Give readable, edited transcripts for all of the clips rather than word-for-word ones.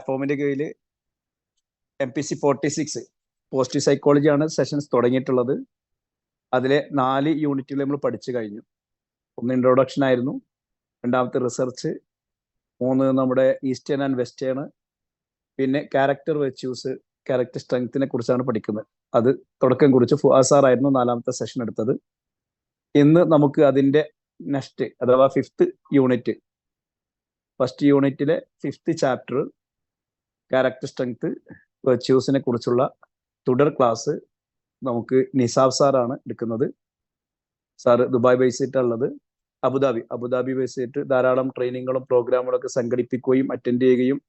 പ്ലാറ്റ്ഫോമിന്റെ കീഴിൽ MPC 46 positive സൈക്കോളജിയാണ് sessions തുടങ്ങിയിട്ടുള്ളത്. അതിലെ 4 യൂണിറ്റുകൾ നമ്മൾ പഠിച്ചു കഴിഞ്ഞു. ഒന്ന് ഇൻട്രൊഡക്ഷൻ ആയിരുന്നു, രണ്ടാമത്തെ റിസർച്ച്, 3 നമ്മുടെ ഈസ്റ്റേൺ ആൻഡ് വെസ്റ്റേൺ, പിന്നെ ക്യാരക്ടർ വെച്യൂസ്, ക്യാരക്ടർ സ്ട്രെങ്ത്തിനെ കുറിച്ചാണ് പഠിക്കുന്നത്. അത് തുടക്കം കുറിച്ച് ഫുആദ് സാർ ആയിരുന്നു 4ാമത്തെ സെഷൻ എടുത്തത്. ഇന്ന് നമുക്ക് അതിൻ്റെ നെക്സ്റ്റ് അഥവാ 5th യൂണിറ്റ്, ഫസ്റ്റ് യൂണിറ്റിലെ 5th ചാപ്റ്റർ ക്യാരക്ടർ സ്ട്രെങ്ത് വെച്യൂസിനെ കുറിച്ചുള്ള തുടർ ക്ലാസ് നമുക്ക് നിസാബ് സാറാണ് എടുക്കുന്നത്. സാറ് ദുബായ് ബേസ് ചെയ്തിട്ടുള്ളത്, അബുദാബി ബേസ് ചെയ്തിട്ട് ധാരാളം ട്രെയിനിങ്ങുകളും പ്രോഗ്രാമുകളൊക്കെ സംഘടിപ്പിക്കുകയും അറ്റൻഡ് ചെയ്യുകയും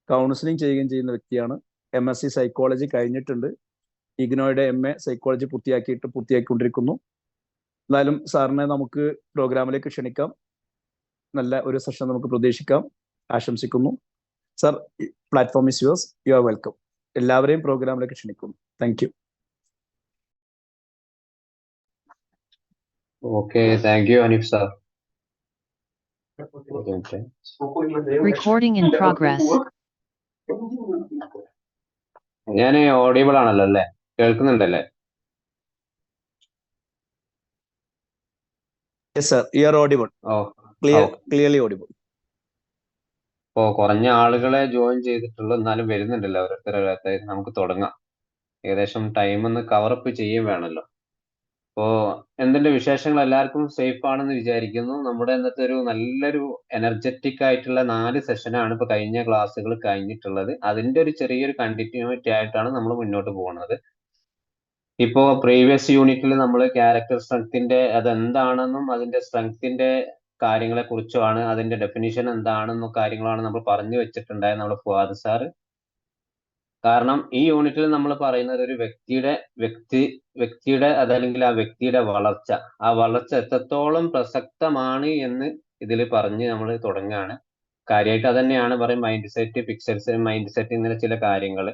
കൗൺസിലിംഗ് ചെയ്യുകയും ചെയ്യുന്ന വ്യക്തിയാണ്. MSc സൈക്കോളജി കഴിഞ്ഞിട്ടുണ്ട്. ഇഗ്നോയുടെ MA സൈക്കോളജി പൂർത്തിയാക്കിക്കൊണ്ടിരിക്കുന്നു. എന്നാലും സാറിനെ നമുക്ക് പ്രോഗ്രാമിലേക്ക് ക്ഷണിക്കാം. നല്ല ഒരു സെഷൻ നമുക്ക് പ്രതീക്ഷിക്കാം. ആശംസിക്കുന്നു. Sir, platform is yours. You are welcome. എല്ലാവരെയും പ്രോഗ്രാമിലേക്ക് ക്ഷണിക്കുന്നു. Thank you. Okay, thank you Aneef sir. Recording in progress. ഞാൻ ഓഡിബിൾ ആണല്ലോ അല്ലേ? കേൾക്കുന്നുണ്ടല്ലേ? Yes sir, you are audible. Clearly audible. കുറഞ്ഞ ആളുകളെ ജോയിൻ ചെയ്തിട്ടുള്ളൂ, എന്നാലും വരുന്നുണ്ടല്ലോ ഓരോരുത്തരോരുത്തർ. നമുക്ക് തുടങ്ങാം. ഏകദേശം ടൈം ഒന്ന് കവറപ്പ് ചെയ്യും വേണമല്ലോ. എന്തിന്റെ വിശേഷങ്ങൾ? എല്ലാവർക്കും സേഫ് ആണെന്ന് വിചാരിക്കുന്നു. നമ്മുടെ ഇന്നത്തെ ഒരു നല്ലൊരു എനർജറ്റിക് ആയിട്ടുള്ള 4 സെഷനാണ് ഇപ്പൊ കഴിഞ്ഞ ക്ലാസ്സുകൾ കഴിഞ്ഞിട്ടുള്ളത്. അതിന്റെ ഒരു ചെറിയൊരു കണ്ടിന്യൂറ്റി ആയിട്ടാണ് നമ്മൾ മുന്നോട്ട് പോകുന്നത്. ഇപ്പോ പ്രീവിയസ് യൂണിറ്റിൽ നമ്മൾ ക്യാരക്ടർ സ്ട്രെങ്ത്തിന്റെ അതെന്താണെന്നും അതിന്റെ സ്ട്രെങ്ത്തിന്റെ കാര്യങ്ങളെ കുറിച്ചുമാണ്, അതിന്റെ ഡെഫിനിഷൻ എന്താണെന്നും കാര്യങ്ങളാണ് നമ്മൾ പറഞ്ഞു വെച്ചിട്ടുണ്ടായത് നമ്മുടെ ഫുആദ് സാറ്. കാരണം ഈ യൂണിറ്റിൽ നമ്മൾ പറയുന്നത് ഒരു വ്യക്തിയുടെ അതല്ലെങ്കിൽ ആ വ്യക്തിയുടെ വളർച്ച, ആ വളർച്ച എത്രത്തോളം പ്രസക്തമാണ് എന്ന് ഇതിൽ പറഞ്ഞ് നമ്മൾ തുടങ്ങുകയാണ്. കാര്യമായിട്ട് അതന്നെയാണ് പറയും, mind set, pictures, mind set, ഇങ്ങനെ ചില കാര്യങ്ങൾ.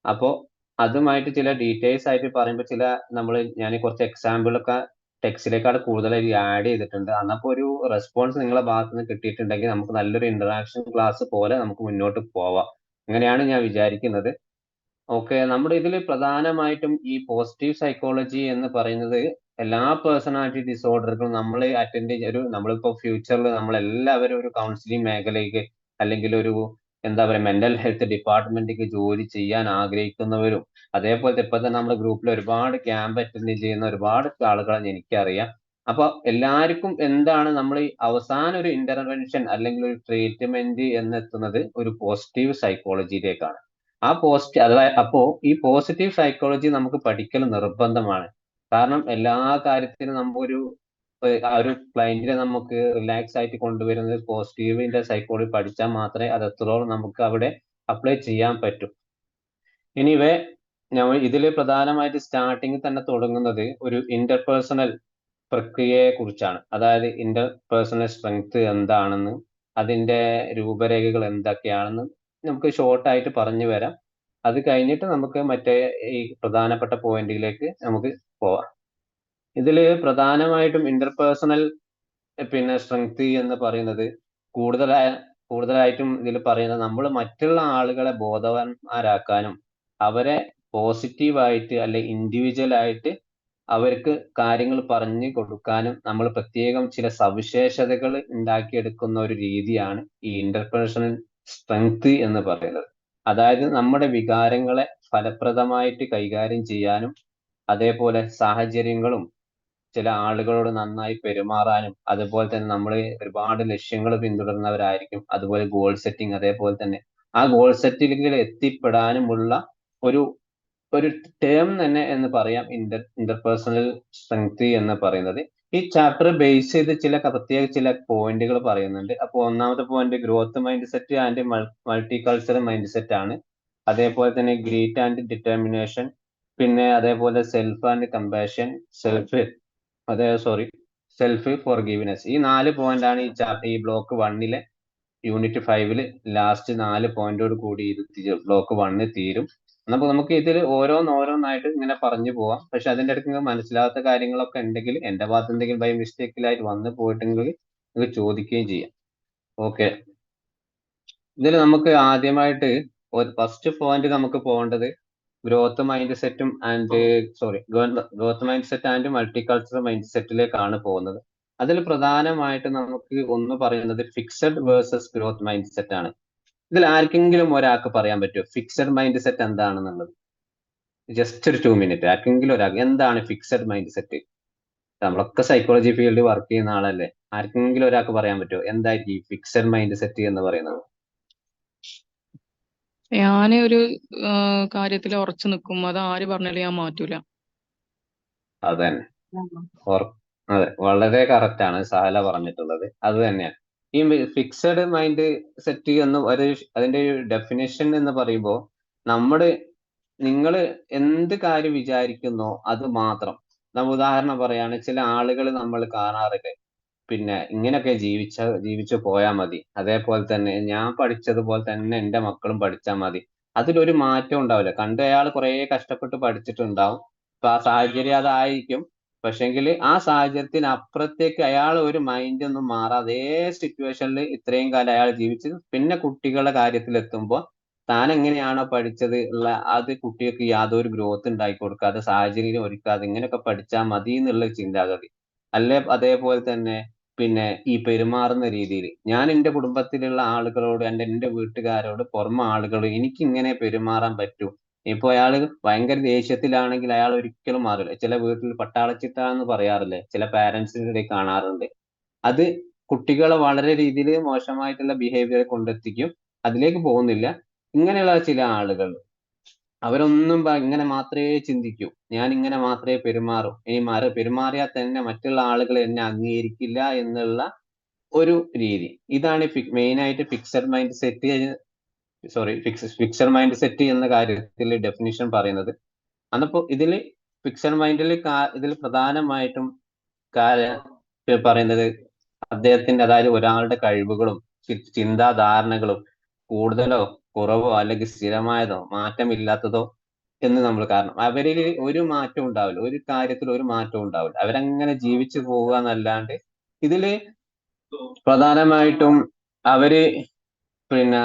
അപ്പോൾ അതുമായിട്ട് ചില ഡീറ്റെയിൽസ് ആയിട്ട് പറയുമ്പോൾ ഞാൻ കുറച്ച് എക്സാമ്പിളൊക്കെ ടെക്സ്റ്റിലേക്കാൾ കൂടുതലായി ആഡ് ചെയ്തിട്ടുണ്ട്. അന്നപ്പോൾ ഒരു റെസ്പോൺസ് നിങ്ങളെ ഭാഗത്ത് നിന്ന് കിട്ടിയിട്ടുണ്ടെങ്കിൽ നമുക്ക് നല്ലൊരു ഇന്ററാക്ഷൻ ക്ലാസ് പോലെ നമുക്ക് മുന്നോട്ട് പോവാം. അങ്ങനെയാണ് ഞാൻ വിചാരിക്കുന്നത്. ഓക്കെ, നമ്മുടെ ഇതിൽ പ്രധാനമായിട്ടും ഈ പോസിറ്റീവ് സൈക്കോളജി എന്ന് പറയുന്നത് എല്ലാ പേഴ്സണാലിറ്റി ഡിസോർഡറുകളും നമ്മൾ നമ്മളിപ്പോൾ ഫ്യൂച്ചറിൽ നമ്മളെല്ലാവരും ഒരു കൗൺസിലിംഗ് മേഖലയ്ക്ക് അല്ലെങ്കിൽ ഒരു മെന്റൽ ഹെൽത്ത് ഡിപ്പാർട്ട്മെന്റിലേക്ക് ജോലി ചെയ്യാൻ ആഗ്രഹിക്കുന്നവരും, അതേപോലെ ഇപ്പൊ തന്നെ നമ്മുടെ ഗ്രൂപ്പിൽ ഒരുപാട് ക്യാമ്പ് അറ്റൻഡ് ചെയ്യുന്ന ഒരുപാട് ആളുകളെ എനിക്കറിയാം. അപ്പൊ എല്ലാവർക്കും നമ്മൾ ഈ അവസാന ഒരു ഇന്റർവെൻഷൻ അല്ലെങ്കിൽ ഒരു ട്രീറ്റ്മെന്റ് എന്നെത്തുന്നത് ഒരു പോസിറ്റീവ് സൈക്കോളജിയിലേക്കാണ്. അപ്പോ ഈ പോസിറ്റീവ് സൈക്കോളജി നമുക്ക് പഠിക്കൽ നിർബന്ധമാണ്. കാരണം എല്ലാ കാര്യത്തിനും ആ ഒരു ക്ലയന്റിനെ നമുക്ക് റിലാക്സ് ആയിട്ട് കൊണ്ടുവരുന്നത് പോസിറ്റീവിന്റെ സൈക്കോളജി പഠിച്ചാൽ മാത്രമേ അത് എത്രത്തോളം നമുക്ക് അവിടെ അപ്ലൈ ചെയ്യാൻ പറ്റൂ. എനിവേ, ഇതിൽ പ്രധാനമായിട്ട് സ്റ്റാർട്ടിങ്ങിൽ തന്നെ തുടങ്ങുന്നത് ഒരു ഇന്റർപേഴ്സണൽ പ്രക്രിയയെ കുറിച്ചാണ്. അതായത് ഇന്റർപേഴ്സണൽ സ്ട്രെങ്ത് എന്താണെന്ന്, അതിന്റെ രൂപരേഖകൾ എന്തൊക്കെയാണെന്ന് നമുക്ക് ഷോർട്ടായിട്ട് പറഞ്ഞു വരാം. അത് കഴിഞ്ഞിട്ട് നമുക്ക് ഈ പ്രധാനപ്പെട്ട പോയിന്റിലേക്ക് നമുക്ക് പോവാം. ഇതിൽ പ്രധാനമായിട്ടും ഇന്റർപേഴ്സണൽ സ്ട്രെങ്ത് എന്ന് പറയുന്നത് കൂടുതലായിട്ടും ഇതിൽ പറയുന്നത് നമ്മൾ മറ്റുള്ള ആളുകളെ ബോധവാന്മാരാക്കാനും അവരെ പോസിറ്റീവായിട്ട് അല്ലെ ഇൻഡിവിജ്വൽ ആയിട്ട് അവർക്ക് കാര്യങ്ങൾ പറഞ്ഞു കൊടുക്കാനും നമ്മൾ പ്രത്യേകം ചില സവിശേഷതകൾ ഉണ്ടാക്കിയെടുക്കുന്ന ഒരു രീതിയാണ് ഈ ഇന്റർപേഴ്സണൽ സ്ട്രെങ്ത് എന്ന് പറയുന്നത്. അതായത് നമ്മുടെ വികാരങ്ങളെ ഫലപ്രദമായിട്ട് കൈകാര്യം ചെയ്യാനും, അതേപോലെ സാഹചര്യങ്ങളും ചില ആളുകളോട് നന്നായി പെരുമാറാനും, അതുപോലെ തന്നെ നമ്മൾ ഒരുപാട് ലക്ഷ്യങ്ങൾ പിന്തുടരുന്നവരായിരിക്കും. അതുപോലെ ഗോൾ സെറ്റിംഗ്, അതേപോലെ തന്നെ ആ ഗോൾ സെറ്റിംഗിൽ എത്തിപ്പെടാനുമുള്ള ഒരു ടേം തന്നെ എന്ന് പറയാം ഇന്റർപേഴ്സണൽ സ്ട്രെങ്ത് എന്ന് പറയുന്നത്. ഈ ചാപ്റ്റർ ബേസ് ചെയ്ത് പ്രത്യേക ചില പോയിന്റുകൾ പറയുന്നുണ്ട്. അപ്പോൾ ഒന്നാമത്തെ point growth mind set and multi cultural mind set ആണ്. അതേപോലെ തന്നെ ഗ്രീറ്റ് ആൻഡ് ഡിറ്റർമിനേഷൻ, പിന്നെ അതേപോലെ self and compassion, self forgiveness. ഈ 4 പോയിന്റ് ആണ് ഈ ബ്ലോക്ക് 1 യൂണിറ്റ് 5 ലാസ്റ്റ് 4 പോയിന്റോട് കൂടി ബ്ലോക്ക് 1 തീരും. നമുക്ക് ഇതിൽ ഓരോന്നായിട്ട് ഇങ്ങനെ പറഞ്ഞു പോവാം. പക്ഷെ അതിന്റെ ഇടയ്ക്ക് മനസ്സിലാകാത്ത കാര്യങ്ങളൊക്കെ ഉണ്ടെങ്കിൽ, എന്റെ ഭാഗത്ത് എന്തെങ്കിലും ബൈ മിസ്റ്റേക്കിലായിട്ട് വന്നു പോയിട്ടെങ്കിൽ നിങ്ങൾക്ക് ചോദിക്കുകയും ചെയ്യാം. ഓക്കെ, ഇതിൽ നമുക്ക് ആദ്യമായിട്ട് ഒരു ഫസ്റ്റ് പോയിന്റ് നമുക്ക് പോകേണ്ടത് ഗ്രോത്ത് മൈൻഡ് സെറ്റും growth mind set and multicultural mind സെറ്റിലേക്കാണ് പോകുന്നത്. അതിൽ പ്രധാനമായിട്ട് നമുക്ക് ഒന്ന് പറയുന്നത് fixed versus growth mind set ആണ്. ഇതിൽ ആർക്കെങ്കിലും ഒരാൾക്ക് പറയാൻ പറ്റുമോ ഫിക്സഡ് മൈൻഡ് സെറ്റ് എന്താണെന്നുള്ളത്? ജസ്റ്റ് ഒരു 2 മിനിറ്റ് ആർക്കെങ്കിലും ഒരാൾക്ക് എന്താണ് ഫിക്സഡ് മൈൻഡ് സെറ്റ്? നമ്മളൊക്കെ സൈക്കോളജി ഫീൽഡിൽ വർക്ക് ചെയ്യുന്ന ആളല്ലേ, ആർക്കെങ്കിലും ഒരാൾക്ക് പറയാൻ പറ്റുമോ എന്തായിരിക്കും ഈ ഫിക്സഡ് മൈൻഡ് സെറ്റ് എന്ന് പറയുന്നത്? ഞാൻ ഒരു കാര്യത്തിൽ ഉറച്ചു നിൽക്കും, അത് ആര് പറഞ്ഞാലും ഞാൻ മാറ്റൂല. അത് തന്നെ. അതെ, വളരെ കറക്റ്റ് ആണ് സഹല പറഞ്ഞിട്ടുള്ളത്. അത് തന്നെയാണ് ഈ ഫിക്സഡ് മൈൻഡ് സെറ്റ് എന്ന് അതിന്റെ ഒരു ഡെഫിനേഷൻ എന്ന് പറയുമ്പോൾ നിങ്ങൾ എന്ത് കാര്യം വിചാരിക്കുന്നോ അത് മാത്രം. നമ്മൾ ഉദാഹരണം പറയാണ്, ചില ആളുകൾ നമ്മൾ കാണാറില്ലേ, പിന്നെ ഇങ്ങനെയൊക്കെ ജീവിച്ചു പോയാൽ മതി, അതേപോലെ തന്നെ ഞാൻ പഠിച്ചതുപോലെ തന്നെ എൻ്റെ മക്കളും പഠിച്ചാൽ മതി, അതിലൊരു മാറ്റം ഉണ്ടാവില്ല. കണ്ട് അയാൾ കുറെ കഷ്ടപ്പെട്ട് പഠിച്ചിട്ടുണ്ടാവും, അപ്പൊ ആ സാഹചര്യം അതായിരിക്കും. പക്ഷെങ്കിൽ ആ സാഹചര്യത്തിന് അപ്പുറത്തേക്ക് അയാൾ ഒരു മൈൻഡ് ഒന്നും മാറാതെ അതേ സിറ്റുവേഷനിൽ ഇത്രയും കാലം അയാൾ ജീവിച്ച് പിന്നെ കുട്ടികളുടെ കാര്യത്തിൽ എത്തുമ്പോൾ താൻ എങ്ങനെയാണോ പഠിച്ചത് ഉള്ള അത് കുട്ടികൾക്ക് യാതൊരു ഗ്രോത്ത് ഉണ്ടാക്കി കൊടുക്കാതെ സാഹചര്യം ഒരുക്കാതെ ഇങ്ങനെയൊക്കെ പഠിച്ചാൽ മതി എന്നുള്ള ചിന്താഗതി അല്ലേ. അതേപോലെ തന്നെ പിന്നെ ഈ പെരുമാറുന്ന രീതിയിൽ ഞാൻ എൻ്റെ കുടുംബത്തിലുള്ള ആളുകളോട് എൻ്റെ വീട്ടുകാരോട് പുറമെ ആളുകൾ എനിക്ക് ഇങ്ങനെ പെരുമാറാൻ പറ്റൂ. ഇപ്പൊ അയാൾ ഭയങ്കര ദേഷ്യത്തിലാണെങ്കിൽ അയാൾ ഒരിക്കലും മാറില്ല. ചില വീട്ടിൽ പട്ടാളച്ചിട്ടാന്ന് പറയാറില്ലേ, ചില പാരന്റ്സിന്റെ ഇടയിൽ കാണാറുണ്ട്. അത് കുട്ടികളെ വളരെ രീതിയിൽ മോശമായിട്ടുള്ള ബിഹേവിയർ കൊണ്ടെത്തിക്കും. അതിലേക്ക് പോകുന്നില്ല. ഇങ്ങനെയുള്ള ചില ആളുകൾ അവരൊന്നും ഇങ്ങനെ മാത്രമേ ചിന്തിക്കൂ, ഞാൻ ഇങ്ങനെ മാത്രമേ പെരുമാറൂ, ഇനി പെരുമാറിയാൽ തന്നെ മറ്റുള്ള ആളുകൾ എന്നെ അംഗീകരിക്കില്ല എന്നുള്ള ഒരു രീതി. ഇതാണ് മെയിൻ ആയിട്ട് ഫിക്സഡ് മൈൻഡ് സെറ്റ് എന്ന കാര്യത്തിൽ ഡെഫിനിഷൻ പറയുന്നത്. അന്നപ്പോ ഫിക്സഡ് മൈൻഡിൽ ഇതിൽ പ്രധാനമായിട്ടും പറയുന്നത് അദ്ദേഹത്തിന്റെ, അതായത് ഒരാളുടെ കഴിവുകളും ചിന്താധാരണകളും കൂടുതലോ കുറവോ അല്ലെങ്കിൽ സ്ഥിരമായതോ മാറ്റമില്ലാത്തതോ എന്ന് നമ്മൾ കാരണം അവരിൽ ഒരു മാറ്റം ഉണ്ടാവില്ല, ഒരു കാര്യത്തിൽ ഒരു മാറ്റം ഉണ്ടാവില്ല, അവരങ്ങനെ ജീവിച്ചു പോവുക എന്നല്ലാണ്ട് ഇതില് പ്രധാനമായിട്ടും അവര് പിന്നെ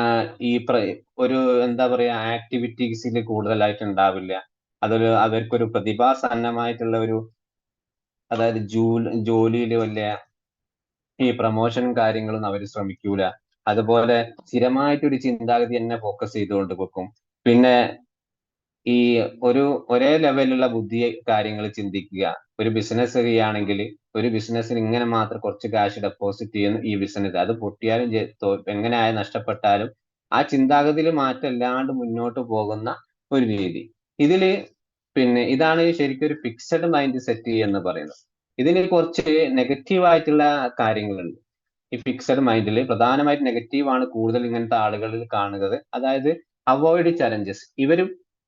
ഒരു എന്താ പറയാ ആക്ടിവിറ്റീസിൽ കൂടുതലായിട്ട് ഉണ്ടാവില്ല. അവർക്കൊരു പ്രതിഭാസന്നമായിട്ടുള്ള ഒരു, അതായത് ജോലിയിൽ വലിയ ഈ പ്രൊമോഷനും കാര്യങ്ങളും അവർ ശ്രമിക്കൂല. അതുപോലെ സ്ഥിരമായിട്ടൊരു ചിന്താഗതി തന്നെ ഫോക്കസ് ചെയ്തുകൊണ്ട് വെക്കും. പിന്നെ ഈ ഒരേ ലെവലിലുള്ള ബുദ്ധി കാര്യങ്ങൾ ചിന്തിക്കുക. ഒരു ബിസിനസ് ചെയ്യുകയാണെങ്കിൽ ഒരു ബിസിനസ്സിന് ഇങ്ങനെ മാത്രം കുറച്ച് ക്യാഷ് ഡെപ്പോസിറ്റ് ചെയ്യുന്നു, ഈ ബിസിനസ് അത് പൊട്ടിയാലും എങ്ങനെ നഷ്ടപ്പെട്ടാലും ആ ചിന്താഗതിയിൽ മാറ്റമില്ലാണ്ട് മുന്നോട്ട് പോകുന്ന ഒരു രീതി. ഇതില് ഇതാണ് ശരിക്കും ഒരു ഫിക്സഡ് മൈൻഡ് സെറ്റ് എന്ന് പറയുന്നത്. ഇതിന് കുറച്ച് നെഗറ്റീവ് ആയിട്ടുള്ള കാര്യങ്ങളുണ്ട്. ഈ ഫിക്സഡ് മൈൻഡിൽ പ്രധാനമായിട്ട് നെഗറ്റീവ് ആണ് കൂടുതൽ ഇങ്ങനത്തെ ആളുകളിൽ കാണുന്നത്. അതായത് അവോയ്ഡ് ചലഞ്ചസ്.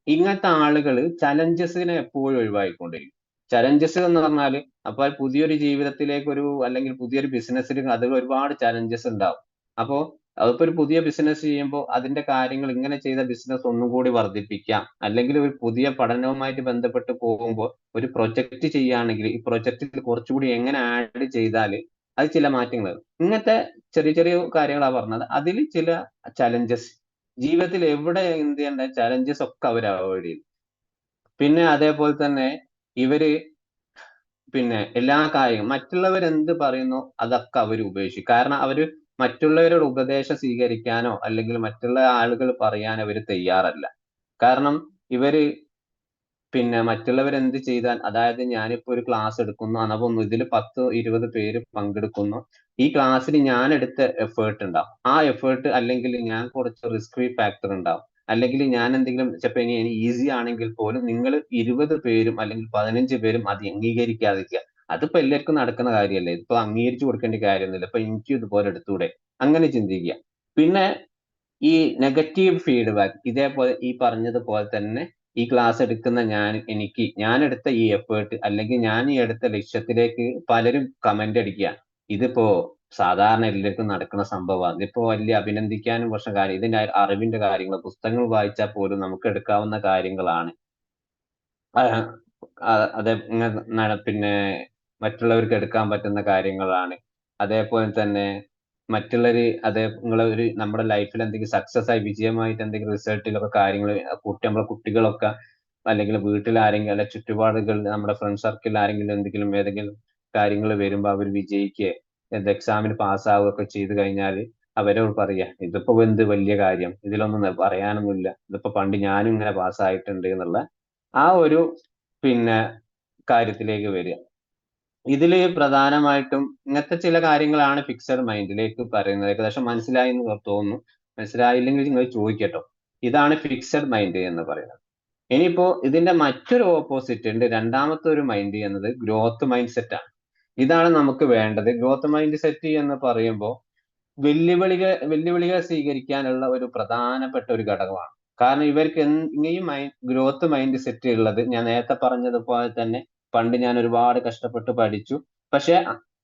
ഇങ്ങനത്തെ ആളുകൾ ചലഞ്ചസിനെ എപ്പോഴും ഒഴിവാക്കിക്കൊണ്ടിരിക്കും. ചലഞ്ചസ് എന്ന് പറഞ്ഞാൽ അപ്പോൾ പുതിയൊരു ജീവിതത്തിലേക്ക് അല്ലെങ്കിൽ പുതിയൊരു ബിസിനസ്സിൽ അതിൽ ഒരുപാട് ചലഞ്ചസ് ഉണ്ടാവും. അപ്പോൾ അതിപ്പോ ഒരു പുതിയ ബിസിനസ് ചെയ്യുമ്പോൾ അതിന്റെ കാര്യങ്ങൾ ഇങ്ങനെ ചെയ്ത ബിസിനസ് ഒന്നും കൂടി വർദ്ധിപ്പിക്കാം, അല്ലെങ്കിൽ ഒരു പുതിയ പഠനവുമായിട്ട് ബന്ധപ്പെട്ട് പോകുമ്പോൾ ഒരു പ്രൊജക്ട് ചെയ്യുകയാണെങ്കിൽ ഈ പ്രൊജക്റ്റിൽ കുറച്ചുകൂടി എങ്ങനെ ആഡ് ചെയ്താൽ അത് ചില മാറ്റങ്ങൾ, ഇങ്ങനത്തെ ചെറിയ ചെറിയ കാര്യങ്ങളാണ് പറഞ്ഞത്. അതിൽ ചില ചലഞ്ചസ് ജീവിതത്തിൽ എവിടെ എന്ത് ചെയ്യേണ്ട ചലഞ്ചസ് ഒക്കെ അവർ അവോയ്ഡ് ചെയ്യും. പിന്നെ അതേപോലെ തന്നെ ഇവര് എല്ലാ കാര്യവും മറ്റുള്ളവർ എന്ത് പറയുന്നു അതൊക്കെ അവർ ഉപേക്ഷിക്കും. കാരണം അവര് മറ്റുള്ളവരുടെ ഉപദേശം സ്വീകരിക്കാനോ അല്ലെങ്കിൽ മറ്റുള്ള ആളുകൾ പറയാനോ അവർ തയ്യാറല്ല. കാരണം ഇവര് മറ്റുള്ളവർ എന്ത് ചെയ്താൽ, അതായത് ഞാനിപ്പോ ഒരു ക്ലാസ് എടുക്കുന്നു, അപ്പൊ ഇതിൽ 10-20 പേര് പങ്കെടുക്കുന്നു, ഈ ക്ലാസ്സിൽ ഞാൻ എടുത്ത എഫേർട്ട് ഉണ്ടാവും. ആ എഫേർട്ട് അല്ലെങ്കിൽ ഞാൻ കുറച്ച് റിസ്ക് ഫാക്ടർ ഉണ്ടാവും, അല്ലെങ്കിൽ ഞാൻ എന്തെങ്കിലും ചിലപ്പോൾ ഇനി ഈസി ആണെങ്കിൽ പോലും നിങ്ങൾ 20 പേരും അല്ലെങ്കിൽ 15 പേരും അത് അംഗീകരിക്കാതിരിക്കുക. അതിപ്പോ എല്ലാവർക്കും നടക്കുന്ന കാര്യമല്ലേ, ഇപ്പൊ അംഗീകരിച്ചു കൊടുക്കേണ്ട കാര്യമൊന്നുമില്ല, ഇപ്പൊ എനിക്കും ഇതുപോലെ എടുത്തൂടെ, അങ്ങനെ ചിന്തിക്കുക. പിന്നെ ഈ നെഗറ്റീവ് ഫീഡ്ബാക്ക്, ഇതേപോലെ ഈ പറഞ്ഞതുപോലെ തന്നെ ഈ ക്ലാസ് എടുക്കുന്ന ഞാൻ എടുത്ത ഈ എഫേർട്ട് അല്ലെങ്കിൽ ഞാൻ ഈ എടുത്ത ലക്ഷ്യത്തിലേക്ക് പലരും കമന്റ് അടിക്കുക. ഇതിപ്പോ സാധാരണ എല്ലാവർക്കും നടക്കുന്ന സംഭവമാണ്, ഇതിപ്പോ വലിയ അഭിനന്ദിക്കാനും കുറച്ച് കാര്യം, ഇതിന്റെ അറിവിന്റെ കാര്യങ്ങൾ പുസ്തകങ്ങൾ വായിച്ചാൽ പോലും നമുക്ക് എടുക്കാവുന്ന കാര്യങ്ങളാണ്. അതെ, മറ്റുള്ളവർക്ക് എടുക്കാൻ പറ്റുന്ന കാര്യങ്ങളാണ്. അതേപോലെ തന്നെ മറ്റുള്ളൊരു അതേ നിങ്ങളെ ഒരു നമ്മുടെ ലൈഫിൽ എന്തെങ്കിലും സക്സസ് ആയി വിജയമായിട്ട് എന്തെങ്കിലും റിസൾട്ടിലൊക്കെ കാര്യങ്ങൾ നമ്മളെ കുട്ടികളൊക്കെ അല്ലെങ്കിൽ വീട്ടിൽ ആരെങ്കിലും അല്ലെ ചുറ്റുപാടുകൾ നമ്മുടെ ഫ്രണ്ട് സർക്കിളിൽ ആരെങ്കിലും എന്തെങ്കിലും ഏതെങ്കിലും കാര്യങ്ങൾ വരുമ്പോൾ അവർ വിജയിക്കുക എക്സാമിന് പാസ്സാവുകയൊക്കെ ചെയ്തു കഴിഞ്ഞാൽ അവരോട് പറയാ ഇതിപ്പോ എന്ത് വലിയ കാര്യം, ഇതിലൊന്നും പറയാനൊന്നുമില്ല, ഇതിപ്പോ പണ്ട് ഞാനും ഇങ്ങനെ പാസ്സായിട്ടുണ്ട് എന്നുള്ള ആ ഒരു പിന്നെ കാര്യത്തിലേക്ക് വരിക. ഇതില് പ്രധാനമായിട്ടും ഇങ്ങനത്തെ ചില കാര്യങ്ങളാണ് ഫിക്സഡ് മൈൻഡിലേക്ക് പറയുന്നത്. ഏകദേശം മനസ്സിലായി എന്ന് തോന്നുന്നു. മനസ്സിലായില്ലെങ്കിൽ നിങ്ങൾ ചോദിക്കട്ടോ. ഇതാണ് ഫിക്സഡ് മൈൻഡ് എന്ന് പറയുന്നത്. ഇനിയിപ്പോ ഇതിന്റെ മറ്റൊരു ഓപ്പോസിറ്റ് ഉണ്ട്. രണ്ടാമത്തെ ഒരു മൈൻഡ് എന്നത് ഗ്രോത്ത് മൈൻഡ് സെറ്റ് ആണ്. ഇതാണ് നമുക്ക് വേണ്ടത്. ഗ്രോത്ത് മൈൻഡ് സെറ്റ് എന്ന് പറയുമ്പോൾ വെല്ലുവിളികൾ സ്വീകരിക്കാനുള്ള ഒരു പ്രധാനപ്പെട്ട ഒരു ഘടകമാണ്. കാരണം ഇവർക്ക് ഈ ഗ്രോത്ത് മൈൻഡ് സെറ്റ് ഉള്ളത് ഞാൻ നേരത്തെ പറഞ്ഞതുപോലെ തന്നെ പണ്ട് ഞാൻ ഒരുപാട് കഷ്ടപ്പെട്ട് പഠിച്ചു. പക്ഷെ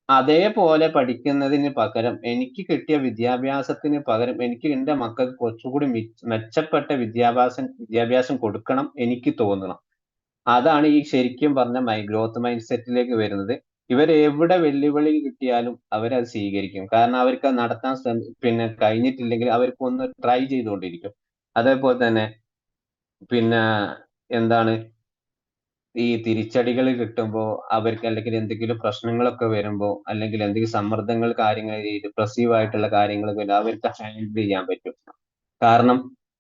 അതേപോലെ പഠിക്കുന്നതിന് പകരം എനിക്ക് കിട്ടിയ വിദ്യാഭ്യാസത്തിന് പകരം എനിക്ക് എൻ്റെ മക്കൾക്ക് കുറച്ചുകൂടി മെച്ചപ്പെട്ട വിദ്യാഭ്യാസം കൊടുക്കണം എനിക്ക് തോന്നണം. അതാണ് ഈ ശരിക്കും പറഞ്ഞ ഗ്രോത്ത് മൈൻഡ് സെറ്റിലേക്ക് വരുന്നത്. ഇവർ എവിടെ വെല്ലുവിളി കിട്ടിയാലും അവരത് സ്വീകരിക്കും. കാരണം അവർക്ക് അത് നടത്താൻ കഴിഞ്ഞിട്ടില്ലെങ്കിൽ അവർക്ക് ഒന്ന് ട്രൈ ചെയ്തുകൊണ്ടിരിക്കും. അതേപോലെ തന്നെ പിന്നെ എന്താണ് ഈ തിരിച്ചടികൾ കിട്ടുമ്പോൾ അവർക്ക് അല്ലെങ്കിൽ എന്തെങ്കിലും പ്രശ്നങ്ങളൊക്കെ വരുമ്പോൾ അല്ലെങ്കിൽ എന്തെങ്കിലും സമ്മർദ്ദങ്ങൾ കാര്യങ്ങൾ ഡിപ്രസീവ് ആയിട്ടുള്ള കാര്യങ്ങൾ അവർക്ക് ഹാൻഡിൽ ചെയ്യാൻ പറ്റും. കാരണം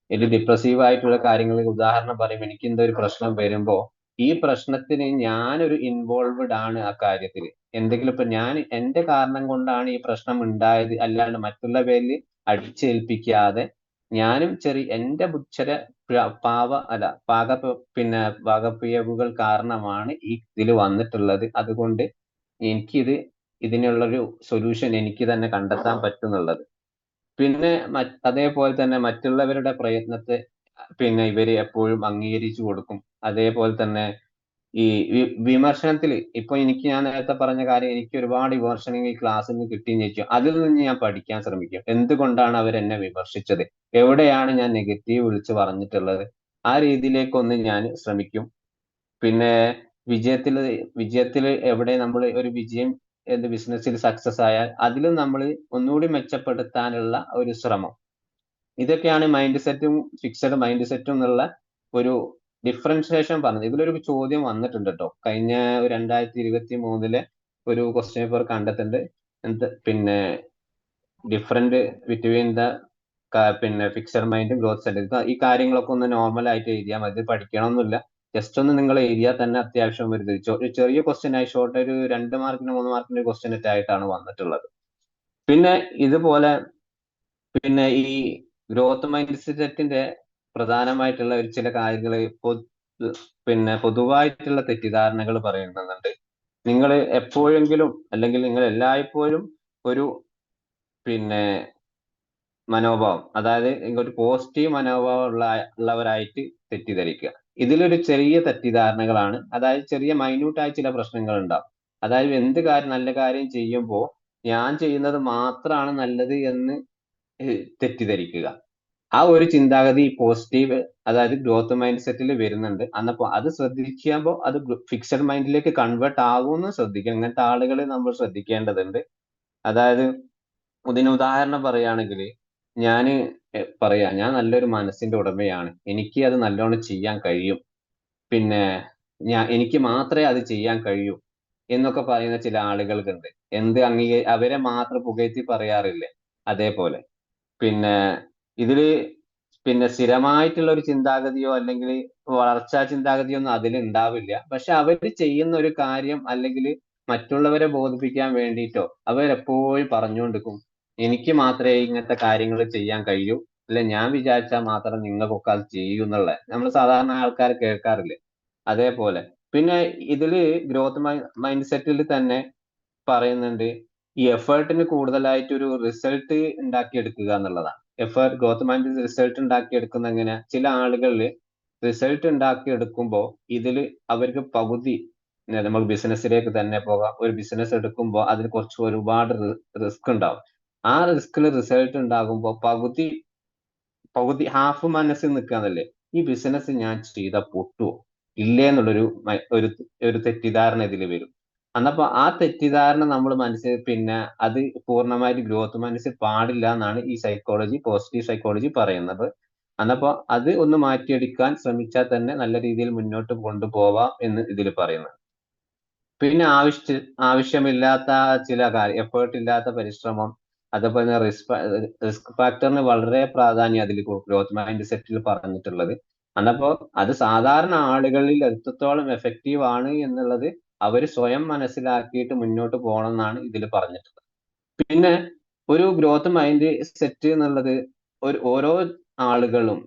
ഒരു ഡിപ്രസീവ് ആയിട്ടുള്ള കാര്യങ്ങൾ ഉദാഹരണം പറയും, എനിക്ക് എന്തോ ഒരു പ്രശ്നം വരുമ്പോ ഈ പ്രശ്നത്തിന് ഞാനൊരു ഇൻവോൾവഡ് ആണ് ആ കാര്യത്തിൽ. എന്തെങ്കിലും ഇപ്പൊ ഞാൻ എന്റെ കാരണം കൊണ്ടാണ് ഈ പ്രശ്നം ഉണ്ടായത്, അല്ലാണ്ട് മറ്റുള്ള പേരിൽ അടിച്ചേൽപ്പിക്കാതെ ഞാനും എന്റെ പാകപ്പിഴവുകൾ കാരണമാണ് ഈ ഇതിൽ വന്നിട്ടുള്ളത്. അതുകൊണ്ട് ഇതിനുള്ളൊരു സൊല്യൂഷൻ എനിക്ക് തന്നെ കണ്ടെത്താൻ പറ്റുന്നുള്ളത്. പിന്നെ അതേപോലെ തന്നെ മറ്റുള്ളവരുടെ പ്രയത്നത്തെ ഇവര് എപ്പോഴും അംഗീകരിച്ചു കൊടുക്കും. അതേപോലെ തന്നെ ഈ വിമർശനത്തിൽ ഇപ്പൊ ഞാൻ നേരത്തെ പറഞ്ഞ കാര്യം, എനിക്ക് ഒരുപാട് വിമർശനങ്ങൾ ഈ ക്ലാസ്സിൽ നിന്ന് കിട്ടിയെന്ന് വെച്ചു, അതിൽ നിന്ന് ഞാൻ പഠിക്കാൻ ശ്രമിക്കും. എന്തുകൊണ്ടാണ് അവർ എന്നെ വിമർശിച്ചത്, എവിടെയാണ് ഞാൻ നെഗറ്റീവ് വിളിച്ച് പറഞ്ഞിട്ടുള്ളത്, ആ രീതിയിലേക്കൊന്ന് ഞാൻ ശ്രമിക്കും. പിന്നെ വിജയത്തിൽ എവിടെ നമ്മൾ ഒരു വിജയം ബിസിനസ്സിൽ സക്സസ് ആയാൽ അതിലും നമ്മൾ ഒന്നുകൂടി മെച്ചപ്പെടുത്താനുള്ള ഒരു ശ്രമം. ഇതൊക്കെയാണ് മൈൻഡ് സെറ്റും ഫിക്സഡ് മൈൻഡ് സെറ്റും എന്നുള്ള ഒരു ഡിഫറൻഷിയേഷൻ പറഞ്ഞത്. ഇതിലൊരു ചോദ്യം വന്നിട്ടുണ്ട് കേട്ടോ. കഴിഞ്ഞ 2023 ഒരു ക്വസ്റ്റ്യൻ പേപ്പർ കണ്ടെത്തുന്നുണ്ട്. ഡിഫറൻറ്റ് ബിറ്റ്വീൻ ദ ഫിക്സഡ് മൈൻഡും ഗ്രോത്ത് സെറ്റ്. ഈ കാര്യങ്ങളൊക്കെ ഒന്ന് നോർമൽ ആയിട്ട് എഴുതിയാൽ മതി, പഠിക്കണമെന്നില്ല. ജസ്റ്റ് ഒന്ന് നിങ്ങൾ എഴുതിയാൽ തന്നെ അത്യാവശ്യം വരുന്നത്. ഒരു ചെറിയ ക്വസ്റ്റ്യൻ ആയി ഷോർട്ട് ഒരു 2 മാർക്കിന് 3 മാർക്കിന്റെ ക്വസ്റ്റ്യൻ ആയിട്ടാണ് വന്നിട്ടുള്ളത്. പിന്നെ ഇതുപോലെ ഈ ഗ്രോത്ത് മൈൻഡ് സെറ്റിന്റെ പ്രധാനമായിട്ടുള്ള ചില കാര്യങ്ങൾ പൊതുവായിട്ടുള്ള തെറ്റിദ്ധാരണകൾ പറയുന്നുണ്ട്. നിങ്ങൾ എപ്പോഴെങ്കിലും അല്ലെങ്കിൽ നിങ്ങൾ എല്ലായ്പ്പോഴും ഒരു മനോഭാവം, അതായത് ഒരു പോസിറ്റീവ് മനോഭാവം ഉള്ളവരായിട്ട് തെറ്റിദ്ധരിക്കുക. ഇതിലൊരു ചെറിയ തെറ്റിദ്ധാരണകളാണ്. അതായത് ചെറിയ മൈന്യൂട്ടായ ചില പ്രശ്നങ്ങൾ ഉണ്ടാവും. അതായത് എന്ത് നല്ല കാര്യം ചെയ്യുമ്പോൾ ഞാൻ ചെയ്യുന്നത് മാത്രമാണ് നല്ലത് എന്ന് തെറ്റിദ്ധരിക്കുക. ആ ഒരു ചിന്താഗതി പോസിറ്റീവ് അതായത് ഗ്രോത്ത് മൈൻഡ് സെറ്റിൽ വരുന്നുണ്ട്. അന്നപ്പോ അത് ശ്രദ്ധിക്കുമ്പോൾ അത് ഫിക്സഡ് മൈൻഡിലേക്ക് കൺവേർട്ട് ആകുമെന്ന് ശ്രദ്ധിക്കുക. അങ്ങനത്തെ ആളുകൾ നമ്മൾ ശ്രദ്ധിക്കേണ്ടതുണ്ട്. അതായത് ഇതിന് ഉദാഹരണം പറയുകയാണെങ്കിൽ ഞാൻ നല്ലൊരു മനസ്സിന്റെ ഉടമയാണ്, എനിക്ക് അത് നല്ലോണം ചെയ്യാൻ കഴിയും, എനിക്ക് മാത്രമേ അത് ചെയ്യാൻ കഴിയൂ എന്നൊക്കെ പറയുന്ന ചില ആളുകൾക്കുണ്ട്. അവരെ മാത്രം പുകഴ്ത്തി പറയാറില്ലേ, അതേപോലെ ഇതില് സ്ഥിരമായിട്ടുള്ള ഒരു ചിന്താഗതിയോ അല്ലെങ്കിൽ വളർച്ചാ ചിന്താഗതിയോ ഒന്നും അതിൽ ഉണ്ടാവില്ല. പക്ഷെ അവർ ചെയ്യുന്ന ഒരു കാര്യം അല്ലെങ്കിൽ മറ്റുള്ളവരെ ബോധിപ്പിക്കാൻ വേണ്ടിയിട്ടോ അവരെപ്പോഴും പറഞ്ഞുകൊണ്ടിരിക്കും, എനിക്ക് മാത്രമേ ഇങ്ങനത്തെ കാര്യങ്ങൾ ചെയ്യാൻ കഴിയൂ, അല്ലെ ഞാൻ വിചാരിച്ചാൽ മാത്രം നിങ്ങൾക്കൊക്കെ അത് ചെയ്യൂ എന്നുള്ള നമ്മൾ സാധാരണ ആൾക്കാർ കേൾക്കാറില്ലേ, അതേപോലെ. ഇതില് ഗ്രോത്ത് മൈൻഡ് സെറ്റിൽ തന്നെ പറയുന്നുണ്ട് ഈ എഫേർട്ടിന് കൂടുതലായിട്ട് ഒരു റിസൾട്ട് ഉണ്ടാക്കിയെടുക്കുക എന്നുള്ളതാണ്. ഗ്രോത്ത് മൈൻഡ് റിസൾട്ട് ഉണ്ടാക്കിയെടുക്കുന്ന എങ്ങനെ, ചില ആളുകളിൽ റിസൾട്ട് ഉണ്ടാക്കിയെടുക്കുമ്പോൾ ഇതിൽ അവർക്ക് പകുതി നമ്മൾ ബിസിനസ്സിലേക്ക് തന്നെ പോകാം. ഒരു ബിസിനസ് എടുക്കുമ്പോൾ അതിന് ഒരുപാട് റിസ്ക് ഉണ്ടാവും. ആ റിസ്കിൽ റിസൾട്ട് ഉണ്ടാകുമ്പോൾ പകുതി ഹാഫ് മനസ്സിൽ നിൽക്കാന്നല്ലേ, ഈ ബിസിനസ് ഞാൻ ചെയ്താൽ പൊട്ടുവോ ഇല്ലേ എന്നുള്ളൊരു ഒരു തെറ്റിദ്ധാരണ ഇതിൽ വരും. അന്നപ്പോ ആ തെറ്റിദ്ധാരണ നമ്മൾ മനസ്സിൽ പിന്നെ അത് പൂർണ്ണമായിട്ട് ഗ്രോത്ത് മൈൻഡ്സെറ്റ് പാടില്ല എന്നാണ് ഈ സൈക്കോളജി, പോസിറ്റീവ് സൈക്കോളജി പറയുന്നത്. അന്നപ്പോ അത് ഒന്ന് മാറ്റിയെടുക്കാൻ ശ്രമിച്ചാൽ തന്നെ നല്ല രീതിയിൽ മുന്നോട്ട് കൊണ്ടുപോവാം എന്ന് ഇതിൽ പറയുന്നത്. പിന്നെ ആവശ്യമില്ലാത്ത ചില കാര്യം, എഫേർട്ട് ഇല്ലാത്ത പരിശ്രമം, അതുപോലെ തന്നെ റിസ്ക് ഫാക്ടറിന് വളരെ പ്രാധാന്യം അതിൽ ഗ്രോത്ത് മൈൻഡ് സെറ്റിൽ പറഞ്ഞിട്ടുള്ളത്. അന്നപ്പോ അത് സാധാരണ ആളുകളിൽ എത്രത്തോളം എഫക്റ്റീവ് ആണ് എന്നുള്ളത് അവർ സ്വയം മനസ്സിലാക്കിയിട്ട് മുന്നോട്ട് പോകണം എന്നാണ് ഇതിൽ പറഞ്ഞിട്ടുള്ളത്. പിന്നെ ഒരു ഗ്രോത്ത് മൈൻഡ് സെറ്റ് എന്നുള്ളത് ഓരോ ആളുകളും,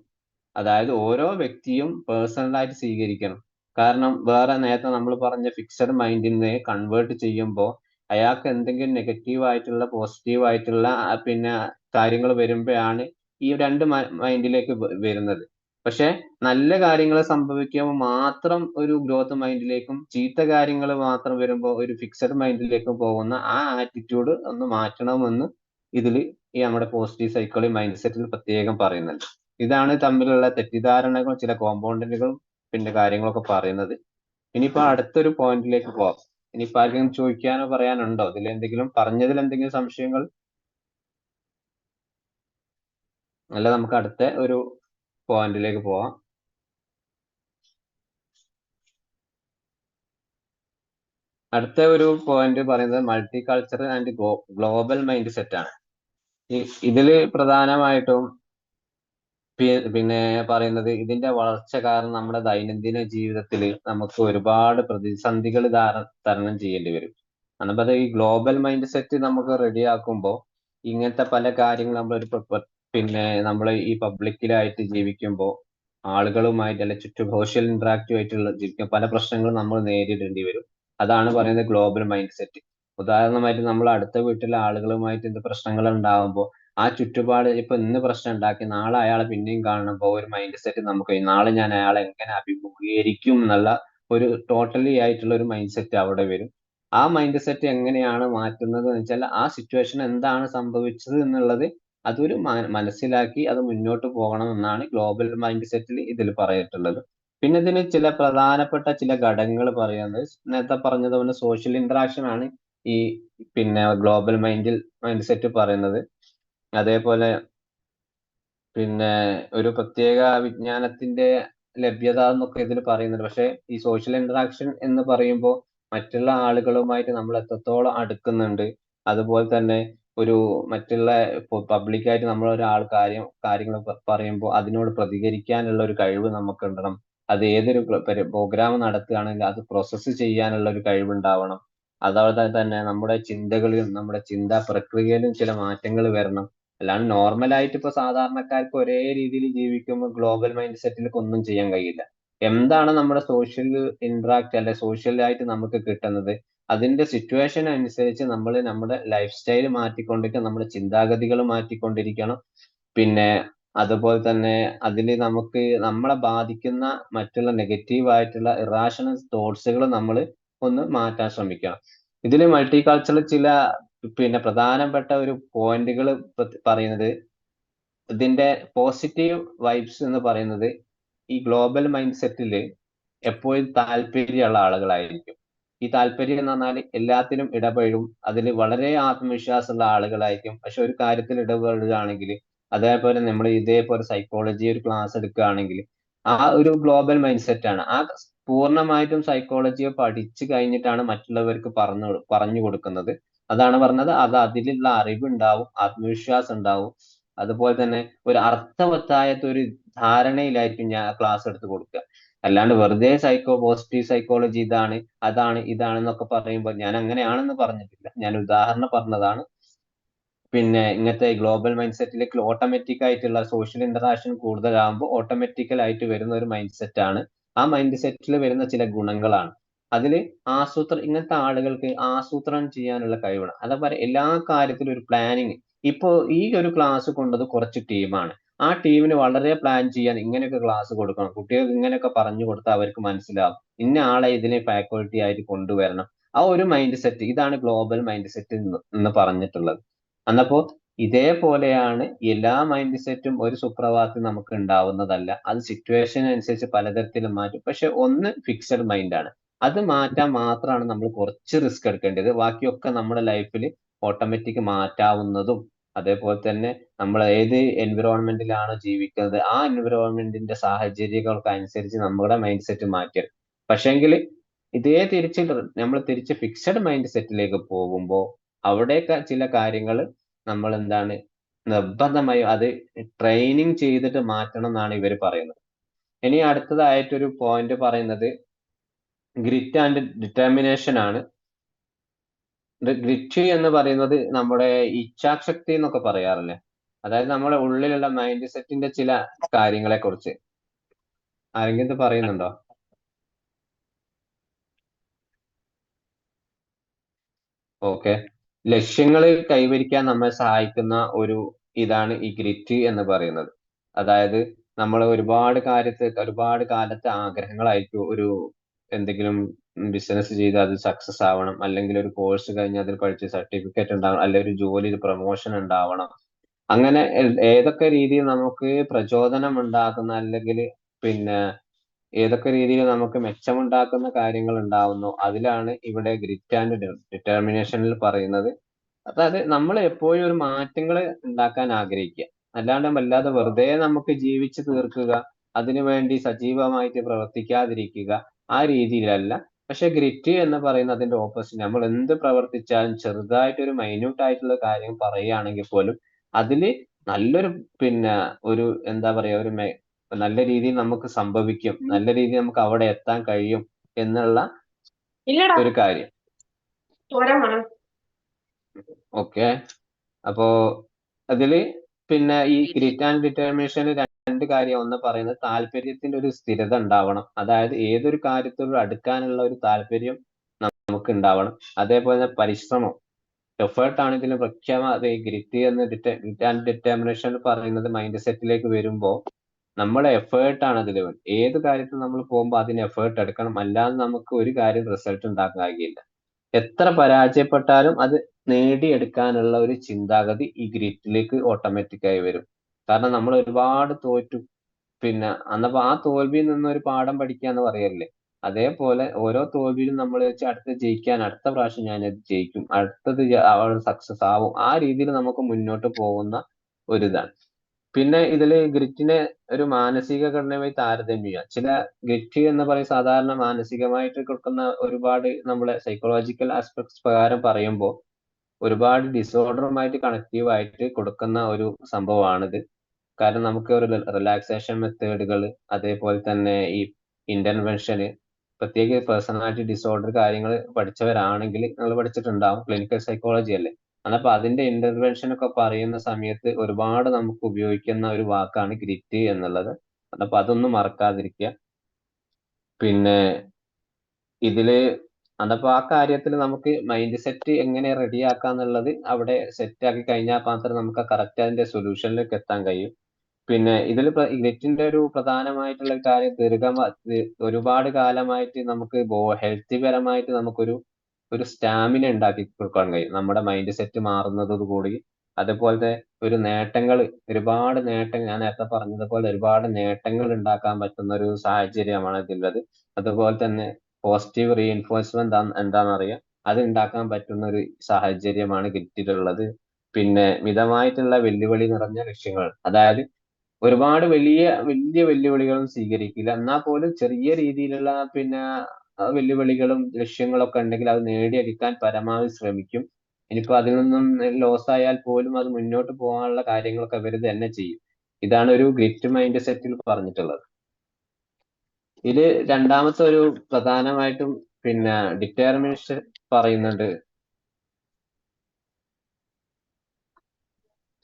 അതായത് ഓരോ വ്യക്തിയും പേഴ്സണലായിട്ട് സ്വീകരിക്കണം. കാരണം വേറെ നേരത്തെ നമ്മൾ പറഞ്ഞ ഫിക്സഡ് മൈൻഡിനെ കൺവേർട്ട് ചെയ്യുമ്പോൾ അയാൾക്ക് എന്തെങ്കിലും നെഗറ്റീവ് ആയിട്ടുള്ള പോസിറ്റീവ് ആയിട്ടുള്ള പിന്നെ കാര്യങ്ങൾ വരുമ്പോഴാണ് ഈ രണ്ട് മൈൻഡിലേക്ക് വരുന്നത്. പക്ഷെ നല്ല കാര്യങ്ങൾ സംഭവിക്കുമ്പോൾ മാത്രം ഒരു ഗ്രോത്ത് മൈൻഡിലേക്കും, ചീത്ത കാര്യങ്ങൾ മാത്രം വരുമ്പോൾ ഒരു ഫിക്സഡ് മൈൻഡിലേക്കും പോകുന്ന ആ ആറ്റിറ്റ്യൂഡ് ഒന്ന് മാറ്റണമെന്ന് ഇതിൽ ഈ നമ്മുടെ പോസിറ്റീവ് സൈക്കോളജി മൈൻഡ് സെറ്റിൽ പ്രത്യേകം പറയുന്നുണ്ട്. ഇതാണ് തമ്മിലുള്ള തെറ്റിദ്ധാരണകളും ചില കോമ്പൗണ്ടുകളും പിന്നെ കാര്യങ്ങളൊക്കെ പറയുന്നത്. ഇനിയിപ്പോ അടുത്തൊരു പോയിന്റിലേക്ക് പോവാം. ഇനിയിപ്പോ ആർക്കെങ്കിലും ചോദിക്കാനോ പറയാനുണ്ടോ? പറഞ്ഞതിൽ എന്തെങ്കിലും സംശയങ്ങൾ? അല്ല, നമുക്ക് അടുത്ത ഒരു പോയിന്റിലേക്ക് പോവാം. അടുത്ത ഒരു പോയിന്റ് പറയുന്നത് multi cultural and global mind set ആണ്. ഇതില് പ്രധാനമായിട്ടും പിന്നെ പറയുന്നത് ഇതിന്റെ വളർച്ച കാരണം നമ്മുടെ ദൈനംദിന ജീവിതത്തിൽ നമുക്ക് ഒരുപാട് പ്രതിസന്ധികൾ തരണം ചെയ്യേണ്ടി വരും. അന്നപ്പോ ഈ ഗ്ലോബൽ മൈൻഡ് സെറ്റ് നമുക്ക് റെഡിയാക്കുമ്പോൾ ഇങ്ങനത്തെ പല കാര്യങ്ങൾ പിന്നെ നമ്മൾ ഈ പബ്ലിക്കിലായിട്ട് ജീവിക്കുമ്പോൾ ആളുകളുമായിട്ട് അല്ലെ സോഷ്യൽ ഇന്ററാക്റ്റീവ് ആയിട്ടുള്ള ജീവിക്കാൻ പല പ്രശ്നങ്ങളും നമ്മൾ നേരിടേണ്ടി വരും. അതാണ് പറയുന്നത് ഗ്ലോബൽ മൈൻഡ് സെറ്റ്. ഉദാഹരണമായിട്ട് നമ്മൾ അടുത്ത വീട്ടിലെ ആളുകളുമായിട്ട് എന്ത് പ്രശ്നങ്ങൾ ഉണ്ടാകുമ്പോൾ ആ ചുറ്റുപാട് ഇപ്പൊ ഇന്ന് പ്രശ്നം ഉണ്ടാക്കി നാളെ അയാളെ പിന്നെയും കാണുമ്പോൾ ഒരു മൈൻഡ് സെറ്റ് നമുക്ക് നാളെ ഞാൻ അയാളെ എങ്ങനെ അഭിമുഖീകരിക്കും എന്നുള്ള ഒരു ടോട്ടലി ആയിട്ടുള്ള ഒരു മൈൻഡ് സെറ്റ് അവിടെ വരും. ആ മൈൻഡ് സെറ്റ് എങ്ങനെയാണ് മാറ്റുന്നത് എന്ന് വെച്ചാൽ ആ സിറ്റുവേഷൻ എന്താണ് സംഭവിച്ചത് എന്നുള്ളത് അതൊരു മനസ്സിലാക്കി അത് മുന്നോട്ട് പോകണം എന്നാണ് ഗ്ലോബൽ മൈൻഡ് സെറ്റിൽ ഇതിൽ പറഞ്ഞിട്ടുള്ളത്. പിന്നെ ഇതിന് ചില പ്രധാനപ്പെട്ട ചില ഘടകങ്ങൾ പറയുന്നത് നേരത്തെ പറഞ്ഞതുപോലെ സോഷ്യൽ ഇന്ററാക്ഷൻ ആണ് ഈ പിന്നെ ഗ്ലോബൽ മൈൻഡ് സെറ്റ് പറയുന്നത്. അതേപോലെ പിന്നെ ഒരു പ്രത്യേക വിജ്ഞാനത്തിന്റെ ലഭ്യത എന്നൊക്കെ ഇതിൽ പറയുന്നുണ്ട്. പക്ഷെ ഈ സോഷ്യൽ ഇന്ററാക്ഷൻ എന്ന് പറയുമ്പോൾ മറ്റുള്ള ആളുകളുമായിട്ട് നമ്മൾ എത്രത്തോളം അടുക്കുന്നുണ്ട്, അതുപോലെ തന്നെ ഒരു മറ്റുള്ള പബ്ലിക്കായിട്ട് നമ്മൾ ഒരാൾ കാര്യങ്ങൾ പറയുമ്പോൾ അതിനോട് പ്രതികരിക്കാനുള്ള ഒരു കഴിവ് നമുക്ക് ഉണ്ടാവണം. അത് ഏതൊരു പ്രോഗ്രാം നടത്തുകയാണെങ്കിൽ അത് പ്രോസസ്സ് ചെയ്യാനുള്ള ഒരു കഴിവുണ്ടാവണം. അതുപോലെ തന്നെ നമ്മുടെ ചിന്തകളിലും നമ്മുടെ ചിന്താ പ്രക്രിയയിലും ചില മാറ്റങ്ങൾ വരണം. അല്ലാണ്ട് നോർമലായിട്ട് ഇപ്പൊ സാധാരണക്കാർക്ക് ഒരേ രീതിയിൽ ജീവിക്കുമ്പോൾ ഗ്ലോബൽ മൈൻഡ് സെറ്റിലേക്ക് ഒന്നും ചെയ്യാൻ കഴിയില്ല. എന്താണ് നമ്മുടെ സോഷ്യൽ ഇന്ററാക്ട് അല്ലെ സോഷ്യൽ ആയിട്ട് നമുക്ക് കിട്ടുന്നത്, അതിന്റെ സിറ്റുവേഷൻ അനുസരിച്ച് നമ്മൾ നമ്മുടെ ലൈഫ് സ്റ്റൈൽ മാറ്റിക്കൊണ്ടിരിക്കണം, നമ്മുടെ ചിന്താഗതികൾ മാറ്റിക്കൊണ്ടിരിക്കണം. പിന്നെ അതുപോലെ തന്നെ അതിൽ നമുക്ക് നമ്മളെ ബാധിക്കുന്ന മറ്റുള്ള നെഗറ്റീവ് ആയിട്ടുള്ള ഇറാഷണൽ തോട്ട്സുകൾ നമ്മൾ ഒന്ന് മാറ്റാൻ ശ്രമിക്കണം. ഇതിൽ മൾട്ടി കൾച്ചറൽ ചില പിന്നെ പ്രധാനപ്പെട്ട ഒരു പോയിന്റുകൾ പറയുന്നത് ഇതിന്റെ പോസിറ്റീവ് വൈബ്സ് എന്ന് പറയുന്നത് ഈ ഗ്ലോബൽ മൈൻഡ് സെറ്റിൽ എപ്പോഴും താല്പര്യമുള്ള ആളുകളായിരിക്കും. ഈ താല്പര്യം എന്ന് പറഞ്ഞാൽ എല്ലാത്തിനും ഇടപെടും, അതിൽ വളരെ ആത്മവിശ്വാസമുള്ള ആളുകളായിരിക്കും. പക്ഷെ ഒരു കാര്യത്തിൽ ഇടപെടുകയാണെങ്കിൽ, അതേപോലെ നമ്മൾ ഇതേപോലെ സൈക്കോളജി ഒരു ക്ലാസ് എടുക്കുകയാണെങ്കിൽ ആ ഒരു ഗ്ലോബൽ മൈൻഡ് സെറ്റ് ആണ്. ആ പൂർണ്ണമായിട്ടും സൈക്കോളജിയെ പഠിച്ചു കഴിഞ്ഞിട്ടാണ് മറ്റുള്ളവർക്ക് പറഞ്ഞു കൊടുക്കുന്നത്. അതാണ് പറഞ്ഞത്, അത് അതിലുള്ള അറിവുണ്ടാവും, ആത്മവിശ്വാസം ഉണ്ടാവും. അതുപോലെ തന്നെ ഒരു അർത്ഥവത്തായ ഒരു ധാരണയിലായിരിക്കും ഞാൻ ക്ലാസ് എടുത്ത് കൊടുക്കുക. അല്ലാണ്ട് വെറുതെ പോസിറ്റീവ് സൈക്കോളജി ഇതാണ് അതാണ് ഇതാണെന്നൊക്കെ പറയുമ്പോൾ ഞാൻ അങ്ങനെയാണെന്ന് പറഞ്ഞിട്ടില്ല, ഞാൻ ഉദാഹരണം പറഞ്ഞതാണ്. പിന്നെ ഇങ്ങനത്തെ ഗ്ലോബൽ മൈൻഡ് സെറ്റിലേക്ക് ഓട്ടോമാറ്റിക് ആയിട്ടുള്ള സോഷ്യൽ ഇന്ററാക്ഷൻ കൂടുതലാകുമ്പോൾ ഓട്ടോമാറ്റിക്കൽ ആയിട്ട് വരുന്ന ഒരു മൈൻഡ് സെറ്റ് ആണ്. ആ മൈൻഡ് സെറ്റിൽ വരുന്ന ചില ഗുണങ്ങളാണ്. അതിൽ ഇങ്ങനത്തെ ആളുകൾക്ക് ആസൂത്രണം ചെയ്യാനുള്ള കഴിവാണ്. അതേപോലെ എല്ലാ കാര്യത്തിലും ഒരു പ്ലാനിങ്. ഇപ്പോ ഈ ഒരു ക്ലാസ് കൊണ്ടത് കുറച്ച് ടീമാണ്. ആ ടീമിന് വളരെ പ്ലാൻ ചെയ്യാൻ ഇങ്ങനെയൊക്കെ ക്ലാസ് കൊടുക്കണം, കുട്ടികൾക്ക് ഇങ്ങനെയൊക്കെ പറഞ്ഞു കൊടുത്താൽ അവർക്ക് മനസ്സിലാവും, ഇന്ന ആളെ ഇതിനെ ഫാക്കൽറ്റി ആയിട്ട് കൊണ്ടുവരണം. ആ ഒരു മൈൻഡ് സെറ്റ്, ഇതാണ് ഗ്ലോബൽ മൈൻഡ് സെറ്റ് എന്ന് പറഞ്ഞിട്ടുള്ളത്. അന്നപ്പോ ഇതേപോലെയാണ് എല്ലാ മൈൻഡ് സെറ്റും ഒരു സുപ്രഭാതത്തിൽ നമുക്ക് ഉണ്ടാവുന്നതല്ല. അത് സിറ്റുവേഷൻ അനുസരിച്ച് പലതരത്തിലും മാറ്റും. പക്ഷെ ഒന്ന് ഫിക്സഡ് മൈൻഡ് ആണ്. അത് മാറ്റാൻ മാത്രമാണ് നമ്മൾ കുറച്ച് റിസ്ക് എടുക്കേണ്ടത്. ബാക്കിയൊക്കെ നമ്മുടെ ലൈഫിൽ ഓട്ടോമാറ്റിക് മാറ്റാവുന്നതും, അതേപോലെ തന്നെ നമ്മൾ ഏത് എൻവിറോൺമെന്റിലാണോ ജീവിക്കുന്നത് ആ എൻവിറോൺമെന്റിന്റെ സാഹചര്യങ്ങൾക്ക് അനുസരിച്ച് നമ്മുടെ മൈൻഡ് സെറ്റ് മാറ്റുക. പക്ഷെങ്കിൽ ഇതേ തിരിച്ച് നമ്മൾ തിരിച്ച് ഫിക്സഡ് മൈൻഡ് സെറ്റിലേക്ക് പോകുമ്പോൾ അവിടെയൊക്കെ ചില കാര്യങ്ങൾ നമ്മൾ എന്താണ് നിർബന്ധമായും അത് ട്രെയിനിങ് ചെയ്തിട്ട് മാറ്റണം എന്നാണ് ഇവർ പറയുന്നത്. ഇനി അടുത്തതായിട്ടൊരു പോയിന്റ് പറയുന്നത് ഗ്രിറ്റ് ആൻഡ് ഡിറ്റർമിനേഷൻ ആണ്. ഗ്രിറ്റ് എന്ന് പറയുന്നത് നമ്മുടെ ഇച്ഛാശക്തി എന്നൊക്കെ പറയാറില്ലേ, അതായത് നമ്മുടെ ഉള്ളിലുള്ള മൈൻഡ് സെറ്റിന്റെ ചില കാര്യങ്ങളെ കുറിച്ച് ആരെങ്കിലും ഇത് പറയുന്നുണ്ടോ? ഓക്കെ, ലക്ഷ്യങ്ങൾ കൈവരിക്കാൻ നമ്മെ സഹായിക്കുന്ന ഒരു ഇതാണ് ഈ ഗ്രിറ്റ് എന്ന് പറയുന്നത്. അതായത് നമ്മൾ ഒരുപാട് കാലത്തെ ആഗ്രഹങ്ങളായിരിക്കും ഒരു എന്തെങ്കിലും ബിസിനസ് ചെയ്ത് അത് സക്സസ് ആവണം, അല്ലെങ്കിൽ ഒരു കോഴ്സ് കഴിഞ്ഞ് അതിൽ പഠിച്ച് സർട്ടിഫിക്കറ്റ് ഉണ്ടാവണം, അല്ലെങ്കിൽ ഒരു ജോലിയിൽ പ്രൊമോഷൻ ഉണ്ടാവണം. അങ്ങനെ ഏതൊക്കെ രീതിയിൽ നമുക്ക് പ്രചോദനം ഉണ്ടാക്കുന്ന, അല്ലെങ്കിൽ പിന്നെ ഏതൊക്കെ രീതിയിൽ നമുക്ക് മെച്ചമുണ്ടാക്കുന്ന കാര്യങ്ങൾ ഉണ്ടാവുന്നു, അതിലാണ് ഇവിടെ ഗ്രിറ്റ് ആൻഡ് ഡിറ്റർമിനേഷനിൽ പറയുന്നത്. അതായത് നമ്മൾ എപ്പോഴും ഒരു മാറ്റങ്ങൾ ഉണ്ടാക്കാൻ ആഗ്രഹിക്കുക, അല്ലാണ്ട് വല്ലാതെ വെറുതെ നമുക്ക് ജീവിച്ചു തീർക്കുക, അതിനുവേണ്ടി സജീവമായിട്ട് പ്രവർത്തിക്കാതിരിക്കുക, ആ രീതിയിലല്ല. പക്ഷെ ഗ്രിറ്റ് എന്ന് പറയുന്നത് അതിന്റെ ഓപ്പോസിറ്റ്. നമ്മൾ എന്ത് പ്രവർത്തിച്ചാലും ചെറുതായിട്ടൊരു മൈന്യൂട്ട് ആയിട്ടുള്ള കാര്യം പറയുകയാണെങ്കിൽ പോലും അതില് നല്ലൊരു പിന്നെ ഒരു എന്താ പറയാ ഒരു നല്ല രീതിയിൽ നമുക്ക് സംഭവിക്കും, നല്ല രീതിയിൽ നമുക്ക് അവിടെ എത്താൻ കഴിയും എന്നുള്ള ഒരു കാര്യം. ഓക്കെ, അപ്പോ അതില് പിന്നെ ഈ ഗ്രിറ്റ് ആൻഡ് ഡിറ്റർമിനേഷൻ രണ്ട് കാര്യം. ഒന്ന് പറയുന്നത് താല്പര്യത്തിന്റെ ഒരു സ്ഥിരത ഉണ്ടാവണം, അതായത് ഏതൊരു കാര്യത്തോടും അടുക്കാനുള്ള ഒരു താല്പര്യം നമുക്ക് ഉണ്ടാവണം. അതേപോലെ തന്നെ പരിശ്രമം, എഫേർട്ട് ആണ് ഇതിന് പ്രഖ്യാപനം. ഗ്രിറ്റ് എന്ന് ഗ്രിറ്റ് ആൻഡ് ഡിറ്റർമിനേഷൻ പറയുന്നത് മൈൻഡ് സെറ്റിലേക്ക് വരുമ്പോൾ നമ്മുടെ എഫേർട്ട് ആണ് അതിൽ. ഏത് കാര്യത്തിൽ നമ്മൾ പോകുമ്പോൾ അതിന് എഫേർട്ട് എടുക്കണം, അല്ലാതെ നമുക്ക് ഒരു കാര്യം റിസൾട്ട് ഉണ്ടാക്കാൻ കഴിയില്ല. എത്ര പരാജയപ്പെട്ടാലും അത് നേടിയെടുക്കാനുള്ള ഒരു ചിന്താഗതി ഈ ഗ്രിറ്റിലേക്ക് ഓട്ടോമാറ്റിക്കായി വരും. കാരണം നമ്മൾ ഒരുപാട് തോറ്റു, പിന്നെ അന്നപ്പോ ആ തോൽവിയിൽ നിന്ന് ഒരു പാഠം പഠിക്കുക എന്ന് പറയല്ലേ, അതേപോലെ ഓരോ തോൽവിയിലും നമ്മൾ വെച്ച് അടുത്ത ജയിക്കാൻ, അടുത്ത പ്രാവശ്യം ഞാനത് ജയിക്കും, അടുത്തത് സക്സസ് ആവും, ആ രീതിയിൽ നമുക്ക് മുന്നോട്ട് പോകുന്ന ഒരിതാണ്. പിന്നെ ഇതില് ഗ്രിറ്റിനെ ഒരു മാനസിക ഘടനയുമായി താരതമ്യം ചെയ്യാം. ചില ഗ്രിറ്റ് എന്ന് പറയും സാധാരണ മാനസികമായിട്ട് കൊടുക്കുന്ന ഒരുപാട് നമ്മളെ സൈക്കോളജിക്കൽ ആസ്പെക്ട്സ് പ്രകാരം പറയുമ്പോൾ ഒരുപാട് ഡിസോർഡറുമായിട്ട് കണക്റ്റീവ് ആയിട്ട് കൊടുക്കുന്ന ഒരു സംഭവമാണിത്. കാരണം നമുക്ക് ഒരു റിലാക്സേഷൻ മെത്തേഡുകൾ, അതേപോലെ തന്നെ ഈ ഇന്റർവെൻഷന്, പ്രത്യേക പേഴ്സണാലിറ്റി ഡിസോർഡർ കാര്യങ്ങൾ പഠിച്ചവരാണെങ്കിൽ നിങ്ങൾ പഠിച്ചിട്ടുണ്ടാവും, ക്ലിനിക്കൽ സൈക്കോളജി അല്ലേ. അപ്പൊ അതിന്റെ ഇന്റർവെൻഷൻ ഒക്കെ പറയുന്ന സമയത്ത് ഒരുപാട് നമുക്ക് ഉപയോഗിക്കുന്ന ഒരു വാക്കാണ് ഗ്രിറ്റ് എന്നുള്ളത്. അപ്പൊ അതൊന്നും മറക്കാതിരിക്കുക. പിന്നെ ഇതില് അതപ്പോ ആ കാര്യത്തിൽ നമുക്ക് മൈൻഡ് സെറ്റ് എങ്ങനെ റെഡിയാക്കാന്നുള്ളത് അവിടെ സെറ്റ് ആക്കി കഴിഞ്ഞാൽ മാത്രമേ നമുക്ക് കറക്റ്റ് അതിന്റെ സൊല്യൂഷനിലേക്ക് എത്താൻ കഴിയും. പിന്നെ ഇതിൽ ഗ്രിറ്റിന്റെ ഒരു പ്രധാനമായിട്ടുള്ള കാര്യം ഒരുപാട് കാലമായിട്ട് നമുക്ക് ഹെൽത്തി പരമായിട്ട് നമുക്കൊരു സ്റ്റാമിന ഉണ്ടാക്കി കൊടുക്കാൻ കഴിയും നമ്മുടെ മൈൻഡ് സെറ്റ് മാറുന്നതോടുകൂടി. അതുപോലത്തെ ഒരു ഒരുപാട് നേട്ടങ്ങൾ, ഞാൻ നേരത്തെ പറഞ്ഞതുപോലെ ഒരുപാട് നേട്ടങ്ങൾ ഉണ്ടാക്കാൻ പറ്റുന്ന ഒരു സാഹചര്യമാണ് ഇതിലുള്ളത്. അതുപോലെ തന്നെ പോസിറ്റീവ് റീഎൻഫോഴ്സ്മെന്റ് എന്താണെന്നറിയാം, അത് ഉണ്ടാക്കാൻ പറ്റുന്ന ഒരു സാഹചര്യമാണ് ഗ്രിറ്റിലുള്ളത്. പിന്നെ മിതമായിട്ടുള്ള വെല്ലുവിളി നിറഞ്ഞ ലക്ഷ്യങ്ങൾ, അതായത് ഒരുപാട് വലിയ വലിയ വെല്ലുവിളികളും സ്വീകരിക്കില്ല, എന്നാൽ പോലും ചെറിയ രീതിയിലുള്ള പിന്നെ വെല്ലുവിളികളും ലക്ഷ്യങ്ങളൊക്കെ ഉണ്ടെങ്കിൽ അത് നേടിയെടുക്കാൻ പരമാവധി ശ്രമിക്കും. ഇനിയിപ്പോ അതിൽ നിന്നും ലോസ് ആയാൽ പോലും അത് മുന്നോട്ട് പോകാനുള്ള കാര്യങ്ങളൊക്കെ ഇവർ തന്നെ ചെയ്യും. ഇതാണ് ഒരു ഗ്രിറ്റ് മൈൻഡ് സെറ്റിൽ പറഞ്ഞിട്ടുള്ളത്. ഇതില് രണ്ടാമത്തെ ഒരു പ്രധാനമായിട്ടും പിന്നെ ഡിറ്റർമിനേഷൻ പറയുന്നുണ്ട്.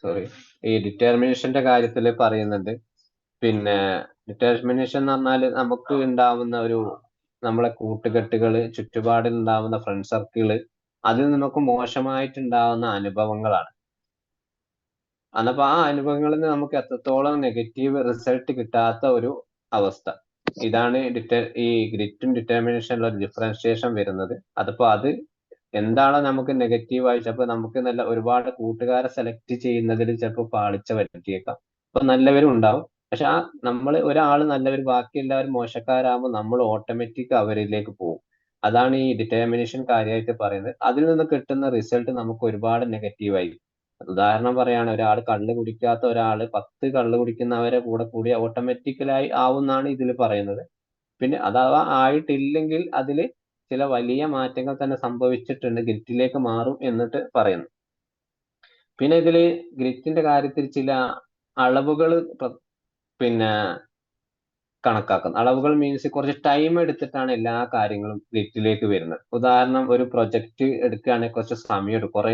സോറി, ഈ ഡിറ്റർമിനേഷന്റെ കാര്യത്തിൽ പറയുന്നുണ്ട്. പിന്നെ ഡിറ്റർമിനേഷൻ എന്ന് പറഞ്ഞാൽ നമുക്ക് ഉണ്ടാവുന്ന നമ്മളെ കൂട്ടുകെട്ടുകള്, ചുറ്റുപാടിൽ ഉണ്ടാവുന്ന ഫ്രണ്ട് സർക്കിള്, അതിൽ നമുക്ക് മോശമായിട്ടുണ്ടാവുന്ന അനുഭവങ്ങളാണ്. അന്നപ്പോ ആ അനുഭവങ്ങളിൽ നിന്ന് നമുക്ക് എത്രത്തോളം നെഗറ്റീവ് റിസൾട്ട് കിട്ടാത്ത ഒരു അവസ്ഥ. ഇതാണ് ഈ ഗ്രിറ്റും ഡിറ്റർമിനേഷനിലുള്ള ഒരു ഡിഫറൻഷിയേഷൻ വരുന്നത്. അത് എന്താണോ നമുക്ക് നെഗറ്റീവായി, ചിലപ്പോൾ നമുക്ക് ഒരുപാട് കൂട്ടുകാരെ സെലക്ട് ചെയ്യുന്നതിൽ ചിലപ്പോൾ പാളിച്ച പറ്റിയേക്കാം. അപ്പൊ നല്ലവരും ഉണ്ടാവും, പക്ഷെ ഒരാൾ നല്ലവർ ബാക്കി എല്ലാവരും മോശക്കാരാകുമ്പോൾ നമ്മൾ ഓട്ടോമാറ്റിക് അവരിലേക്ക് പോകും. അതാണ് ഈ ഡിറ്റർമിനേഷൻ കാര്യമായിട്ട് പറയുന്നത്. അതിൽ നിന്ന് കിട്ടുന്ന റിസൾട്ട് നമുക്ക് ഒരുപാട് നെഗറ്റീവായി. ഉദാഹരണം പറയാണ്, ഒരാൾ കള്ള് കുടിക്കാത്ത ഒരാള് 10 കള്ള് കുടിക്കുന്നവരെ കൂടെ കൂടി ഓട്ടോമാറ്റിക്കലായി ആവുന്നാണ് ഇതിൽ പറയുന്നത്. പിന്നെ അഥവാ ആയിട്ടില്ലെങ്കിൽ അതിൽ ചില വലിയ മാറ്റങ്ങൾ തന്നെ സംഭവിച്ചിട്ടുണ്ട്, ഗ്രിറ്റിലേക്ക് മാറും എന്നിട്ട് പറയുന്നു. പിന്നെ ഇതില് ഗ്രിറ്റിന്റെ കാര്യത്തിൽ ചില അളവുകൾ പിന്നെ കണക്കാക്കുന്നത്. അളവുകൾ മീൻസ് കുറച്ച് ടൈം എടുത്തിട്ടാണ് എല്ലാ കാര്യങ്ങളും ഗ്രിറ്റിലേക്ക് വരുന്നത്. ഉദാഹരണം, ഒരു പ്രൊജക്ട് എടുക്കുകയാണെങ്കിൽ കുറച്ച് സമയം എടുക്കും, കുറെ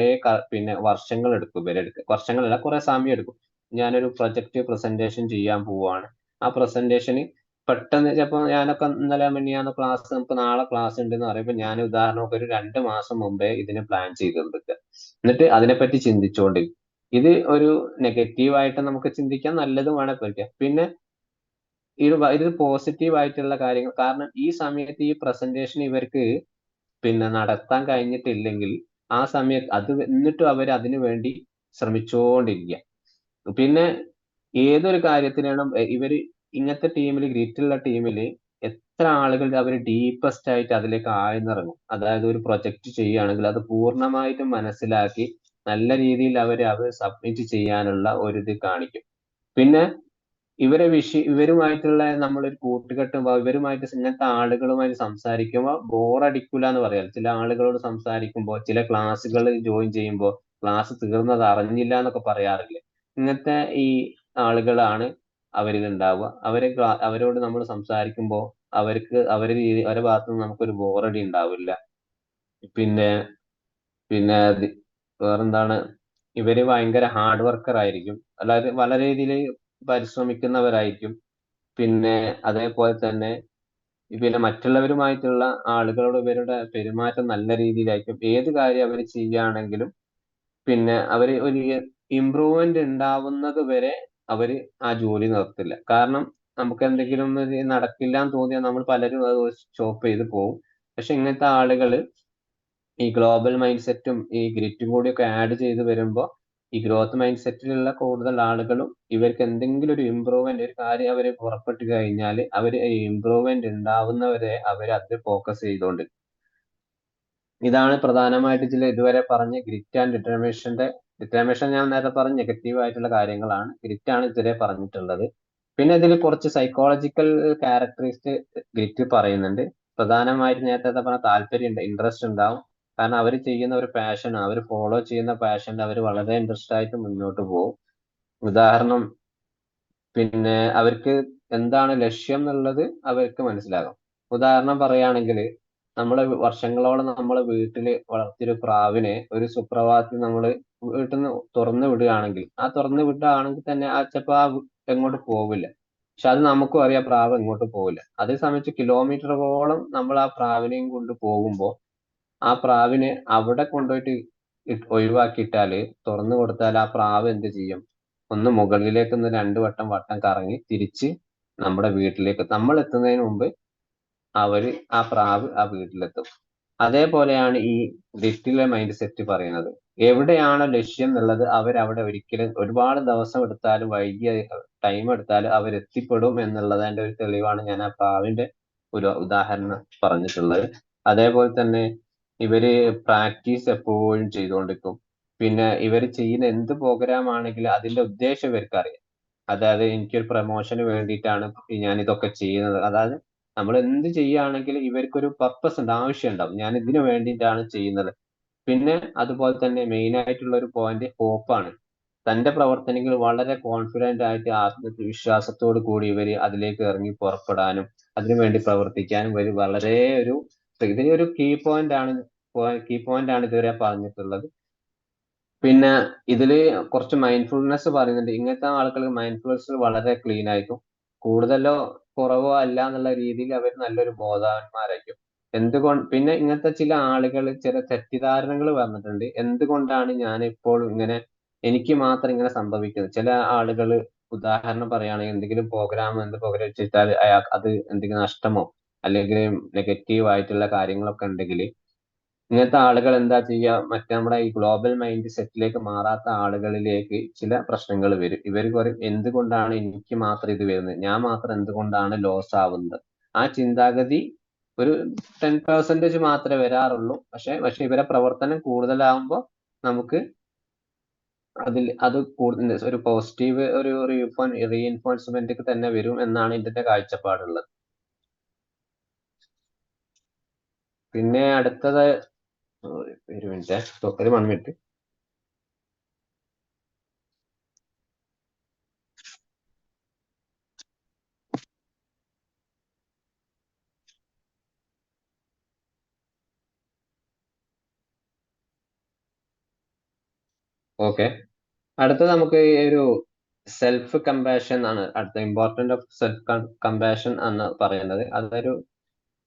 പിന്നെ വർഷങ്ങൾ എടുക്കും. വർഷങ്ങളല്ല, കുറെ സമയം എടുക്കും. ഞാനൊരു പ്രൊജക്ട് പ്രസന്റേഷൻ ചെയ്യാൻ പോവുകയാണ്. ആ പ്രസന്റേഷന് പെട്ടെന്ന് ചിലപ്പോൾ ഞാനൊക്കെ ഇന്നലെ മിനിയാന്ന് ക്ലാസ്, നമുക്ക് നാളെ ക്ലാസ് ഉണ്ടെന്ന് പറയുമ്പോൾ ഞാൻ ഉദാഹരണം ഒരു 2 മാസം മുമ്പേ ഇതിന് പ്ലാൻ ചെയ്തിട്ടുണ്ട്, എന്നിട്ട് അതിനെപ്പറ്റി ചിന്തിച്ചുകൊണ്ടിരിക്കും. ഇത് ഒരു നെഗറ്റീവായിട്ട് നമുക്ക് ചിന്തിക്കാം, നല്ലതുമാണ് പഠിക്കാം. പിന്നെ ഇത് പോസിറ്റീവ് ആയിട്ടുള്ള കാര്യങ്ങൾ, കാരണം ഈ സമയത്ത് ഈ പ്രസന്റേഷൻ ഇവർക്ക് പിന്നെ നടത്താൻ കഴിഞ്ഞിട്ടില്ലെങ്കിൽ ആ സമയത്ത് അത് എന്നിട്ടും അവർ അതിനു വേണ്ടി ശ്രമിച്ചുകൊണ്ടിരിക്കുക. പിന്നെ ഏതൊരു കാര്യത്തിനാണ് ഇവര് ഇങ്ങനത്തെ ടീമിൽ, ഗ്രിറ്റുള്ള ടീമിൽ എത്ര ആളുകൾ അവർ ഡീപ്പസ്റ്റ് ആയിട്ട് അതിലേക്ക് ആഴ്ന്നിറങ്ങും. അതായത് ഒരു പ്രൊജക്ട് ചെയ്യുകയാണെങ്കിൽ അത് പൂർണ്ണമായിട്ടും മനസ്സിലാക്കി നല്ല രീതിയിൽ അവർ സബ്മിറ്റ് ചെയ്യാനുള്ള ഒരു ഇത് കാണിക്കും. പിന്നെ ഇവരുമായിട്ടുള്ള നമ്മളൊരു കൂട്ടുകെട്ടുമ്പോൾ, ഇവരുമായിട്ട് ഇങ്ങനത്തെ ആളുകളുമായിട്ട് സംസാരിക്കുമ്പോൾ ബോറടിക്കൂല എന്ന് പറയാം. ചില ആളുകളോട് സംസാരിക്കുമ്പോൾ, ചില ക്ലാസ്സുകൾ ജോയിൻ ചെയ്യുമ്പോൾ ക്ലാസ് തീർന്നത് അറിഞ്ഞില്ല എന്നൊക്കെ പറയാറില്ലേ. ഇങ്ങനത്തെ ഈ ആളുകളാണ് അവരിൽ ഉണ്ടാവുക. അവരോട് നമ്മൾ സംസാരിക്കുമ്പോൾ അവരുടെ ഭാഗത്ത് നിന്ന് നമുക്കൊരു ബോറടി ഉണ്ടാവില്ല. പിന്നെ പിന്നെ വേറെന്താണ്, ഇവര് ഭയങ്കര ഹാർഡ് വർക്കർ ആയിരിക്കും, അതായത് വളരെ രീതിയിൽ പരിശ്രമിക്കുന്നവരായിരിക്കും. പിന്നെ അതേപോലെ തന്നെ പിന്നെ മറ്റുള്ളവരുമായിട്ടുള്ള ആളുകളോട് ഇവരുടെ പെരുമാറ്റം നല്ല രീതിയിലായിരിക്കും. ഏത് കാര്യം അവർ ചെയ്യുകയാണെങ്കിലും പിന്നെ അവര് ഒരു ഇമ്പ്രൂവ്മെന്റ് ഉണ്ടാവുന്നത് വരെ അവര് ആ ജോലി നിർത്തില്ല. കാരണം നമുക്ക് എന്തെങ്കിലും നടക്കില്ല എന്ന് തോന്നിയാൽ നമ്മൾ പലരും അത് സ്റ്റോപ്പ് ചെയ്ത് പോകും. പക്ഷെ ഇങ്ങനത്തെ ആളുകള് ഈ ഗ്ലോബൽ മൈൻഡ് സെറ്റും ഈ ഗ്രിറ്റും കൂടി ഒക്കെ ആഡ് ചെയ്ത് വരുമ്പോൾ ഈ ഗ്രോത്ത് മൈൻഡ് സെറ്റിലുള്ള കൂടുതൽ ആളുകളും ഇവർക്ക് എന്തെങ്കിലും ഒരു ഇമ്പ്രൂവ്മെന്റ്, ഒരു കാര്യം അവർ പുറപ്പെട്ട് കഴിഞ്ഞാൽ അവർ ഇമ്പ്രൂവ്മെന്റ് ഉണ്ടാവുന്നവരെ അവർ അതിൽ ഫോക്കസ് ചെയ്തുകൊണ്ട്. ഇതാണ് പ്രധാനമായിട്ട് ഇതുവരെ പറഞ്ഞ ഗ്രിറ്റ് ആൻഡ് ഡിറ്റർമിനേഷൻ ഞാൻ നേരത്തെ പറഞ്ഞ നെഗറ്റീവ് ആയിട്ടുള്ള കാര്യങ്ങളാണ്. ഗ്രിറ്റ് ആണ് ഇതുവരെ പറഞ്ഞിട്ടുള്ളത്. പിന്നെ ഇതിൽ കുറച്ച് സൈക്കോളജിക്കൽ ക്യാരക്ടറിസ്റ്റിക് ഗ്രിറ്റ് പറയുന്നുണ്ട്. പ്രധാനമായിട്ട് നേരത്തെ പറഞ്ഞ താല്പര്യമുണ്ട്, ഇൻട്രസ്റ്റ് ഉണ്ടാവും. കാരണം അവർ ചെയ്യുന്ന ഒരു പാഷൻ, അവർ ഫോളോ ചെയ്യുന്ന പാഷനിൽ അവർ വളരെ ഇൻട്രസ്റ്റ് ആയിട്ട് മുന്നോട്ട് പോകും. ഉദാഹരണം, പിന്നെ അവർക്ക് എന്താണ് ലക്ഷ്യം എന്നുള്ളത് അവർക്ക് മനസ്സിലാകും. ഉദാഹരണം പറയുകയാണെങ്കിൽ, വർഷങ്ങളോളം നമ്മളെ വീട്ടിൽ വളർത്തിയൊരു പ്രാവിനെ ഒരു സുപ്രഭാതത്തിൽ നമ്മൾ വീട്ടിൽ നിന്ന് തുറന്നു വിടുകയാണെങ്കിൽ, ആ തുറന്നു വിടുകയാണെങ്കിൽ തന്നെ ചിലപ്പോൾ എങ്ങോട്ട് പോവില്ല. പക്ഷെ അത് നമുക്കും അറിയാം പ്രാവ് എങ്ങോട്ട് പോവില്ല. അതേ സമയത്ത് കിലോമീറ്ററുകളോളം നമ്മൾ ആ പ്രാവിനെയും കൊണ്ട് പോകുമ്പോൾ ആ പ്രാവിനെ അവിടെ കൊണ്ടുപോയിട്ട് ഒഴിവാക്കിയിട്ടാല്, തുറന്നു കൊടുത്താൽ ആ പ്രാവ് എന്ത് ചെയ്യും? ഒന്ന് മുകളിലേക്ക് 2 വട്ടം കറങ്ങി തിരിച്ച് നമ്മുടെ വീട്ടിലേക്ക്, നമ്മൾ എത്തുന്നതിന് മുമ്പ് ആ പ്രാവ് ആ വീട്ടിലെത്തും. അതേപോലെയാണ് ഈ ഗ്രിറ്റിലെ മൈൻഡ് സെറ്റ് പറയുന്നത്. എവിടെയാണ് ലക്ഷ്യം എന്നുള്ളത് അവരവിടെ ഒരിക്കലും ഒരുപാട് ദിവസം എടുത്താലും വൈകിയ ടൈം എടുത്താലും അവരെത്തിപ്പെടും എന്നുള്ളതിന്റെ ഒരു തെളിവാണ് ഞാൻ ആ പ്രാവിന്റെ ഒരു ഉദാഹരണം പറഞ്ഞിട്ടുള്ളത്. അതേപോലെ തന്നെ ഇവര് പ്രാക്ടീസ് എപ്പോഴും ചെയ്തുകൊണ്ടിരിക്കും. പിന്നെ ഇവർ ചെയ്യുന്ന എന്ത് പ്രോഗ്രാം ആണെങ്കിലും അതിന്റെ ഉദ്ദേശം ഇവർക്ക് അറിയാം. അതായത് എനിക്കൊരു പ്രൊമോഷന് വേണ്ടിയിട്ടാണ് ഞാൻ ഇതൊക്കെ ചെയ്യുന്നത്. അതായത് നമ്മൾ എന്ത് ചെയ്യുകയാണെങ്കിലും ഇവർക്കൊരു പർപ്പസ് ഉണ്ട്, ആവശ്യം ഉണ്ടാവും, ഞാൻ ഇതിനു വേണ്ടിയിട്ടാണ് ചെയ്യുന്നത്. പിന്നെ അതുപോലെ തന്നെ മെയിൻ ആയിട്ടുള്ള ഒരു പോയിന്റ് ഹോപ്പാണ്. തന്റെ പ്രവർത്തനങ്ങൾ വളരെ കോൺഫിഡന്റ് ആയിട്ട് ആത്മവിശ്വാസത്തോടു കൂടി ഇവർ അതിലേക്ക് ഇറങ്ങി പുറപ്പെടാനും അതിനുവേണ്ടി പ്രവർത്തിക്കാനും ഇവർ വളരെ ഇതിനൊരു കീ പോയിന്റ് ആണ് ഇതുവരെ പറഞ്ഞിട്ടുള്ളത്. പിന്നെ ഇതില് കുറച്ച് മൈൻഡ്ഫുൾനെസ് പറയുന്നുണ്ട്. ഇങ്ങനത്തെ ആളുകൾ മൈൻഡ്ഫുൾനെസ് വളരെ ക്ലീൻ ആയിരിക്കും. കൂടുതലോ കുറവോ അല്ല എന്നുള്ള രീതിയിൽ അവർ നല്ലൊരു ബോധവാന്മാരായിരിക്കും. പിന്നെ ഇങ്ങനത്തെ ചില ആളുകൾ ചില തെറ്റിദ്ധാരണകൾ വന്നിട്ടുണ്ട്. എന്തുകൊണ്ടാണ് ഞാൻ ഇപ്പോൾ എനിക്ക് മാത്രം ഇങ്ങനെ സംഭവിക്കുന്നത്? ചില ആളുകൾ ഉദാഹരണം പറയുകയാണെങ്കിൽ എന്ത് പ്രോഗ്രാം വെച്ചിട്ടാൽ അത് എന്തെങ്കിലും നഷ്ടമോ അല്ലെങ്കിൽ നെഗറ്റീവ് ആയിട്ടുള്ള കാര്യങ്ങളൊക്കെ ഉണ്ടെങ്കിൽ ഇങ്ങനത്തെ ആളുകൾ എന്താ ചെയ്യുക, നമ്മുടെ ഈ ഗ്ലോബൽ മൈൻഡ് സെറ്റിലേക്ക് മാറാത്ത ആളുകളിലേക്ക് ചില പ്രശ്നങ്ങൾ വരും. ഇവർ പറയും, എന്തുകൊണ്ടാണ് എനിക്ക് മാത്രം ഇത് വരുന്നത്, ഞാൻ മാത്രം എന്തുകൊണ്ടാണ് ലോസ് ആവുന്നത്? ആ ചിന്താഗതി ഒരു 10% മാത്രമേ വരാറുള്ളൂ. പക്ഷെ ഇവരെ പ്രവർത്തനം കൂടുതലാകുമ്പോൾ നമുക്ക് അത് ഒരു പോസിറ്റീവ് ഒരു റീഇൻഫോഴ്സ്മെന്റ് തന്നെ വരും എന്നാണ് ഇതിന്റെ കാഴ്ചപ്പാടുള്ളത്. പിന്നെ അടുത്തത് ഒരു മിനിറ്റ്, ഒരു 1 മിനിറ്റ്. ഓക്കെ, അടുത്തത് നമുക്ക് ഒരു സെൽഫ് കമ്പാഷൻ ആണ് അടുത്ത ഇമ്പോർട്ടന്റ് ഓഫ് സെൽഫ് കമ്പാഷൻ എന്ന് പറയുന്നത്. അതൊരു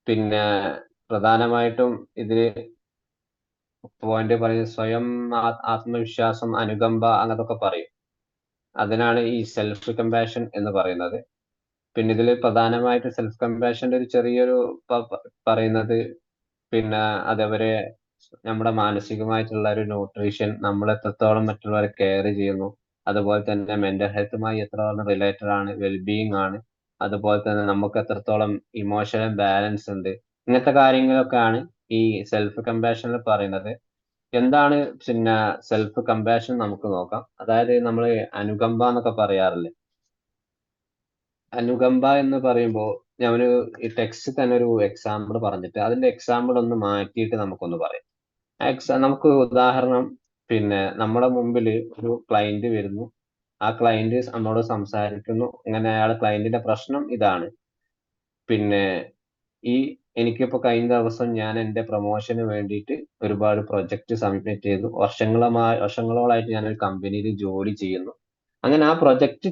പിന്നെ പ്രധാനമായിട്ടും ഇതില് പോയിന്റ് പറയുന്നത് സ്വയം ആത്മവിശ്വാസം, അനുകമ്പ അങ്ങനത്തൊക്കെ പറയും. അതിനാണ് ഈ സെൽഫ് കമ്പാഷൻ എന്ന് പറയുന്നത്. പിന്നെ ഇതിൽ പ്രധാനമായിട്ട് സെൽഫ് കമ്പാഷന്റെ ഒരു ചെറിയൊരു പറയുന്നത് പിന്നെ അതേവരെ നമ്മുടെ മാനസികമായിട്ടുള്ള ഒരു ന്യൂട്രീഷൻ, നമ്മൾ എത്രത്തോളം മറ്റുള്ളവരെ കെയർ ചെയ്യുന്നു, അതുപോലെ തന്നെ മെന്റൽ ഹെൽത്തുമായി എത്രത്തോളം റിലേറ്റഡ് ആണ്, വെൽബീയിങ് ആണ്, അതുപോലെ തന്നെ നമുക്ക് എത്രത്തോളം ഇമോഷണൽ ബാലൻസ് ഉണ്ട്, ഇങ്ങനത്തെ കാര്യങ്ങളൊക്കെയാണ് ഈ സെൽഫ് കമ്പാഷനിൽ പറയുന്നത്. എന്താണ് പിന്നെ സെൽഫ് കമ്പാഷൻ നമുക്ക് നോക്കാം. അതായത് നമ്മൾ അനുകമ്പ എന്നൊക്കെ പറയാറില്ലേ. അനുകമ്പ എന്ന് പറയുമ്പോൾ ഞാൻ ഈ ടെക്സ്റ്റ് തന്നെ ഒരു എക്സാമ്പിൾ പറഞ്ഞിട്ട് അതിന്റെ എക്സാമ്പിൾ ഒന്ന് മാറ്റിയിട്ട് നമുക്കൊന്ന് പറയാം. നമുക്ക് ഉദാഹരണം, പിന്നെ നമ്മുടെ മുമ്പിൽ ഒരു ക്ലയന്റ് വരുന്നു. ആ ക്ലയന്റ് നമ്മളോട് സംസാരിക്കുന്നു. ഇങ്ങനെ ക്ലയന്റിന്റെ പ്രശ്നം ഇതാണ്. പിന്നെ എനിക്കിപ്പോ കഴിഞ്ഞ ദിവസം ഞാൻ എന്റെ പ്രൊമോഷന് വേണ്ടിയിട്ട് ഒരുപാട് പ്രൊജക്ട് സബ്മിറ്റ് ചെയ്തു. വർഷങ്ങളോളായിട്ട് ഞാൻ ഒരു കമ്പനിയിൽ ജോലി ചെയ്യുന്നു. അങ്ങനെ ആ പ്രൊജക്ട്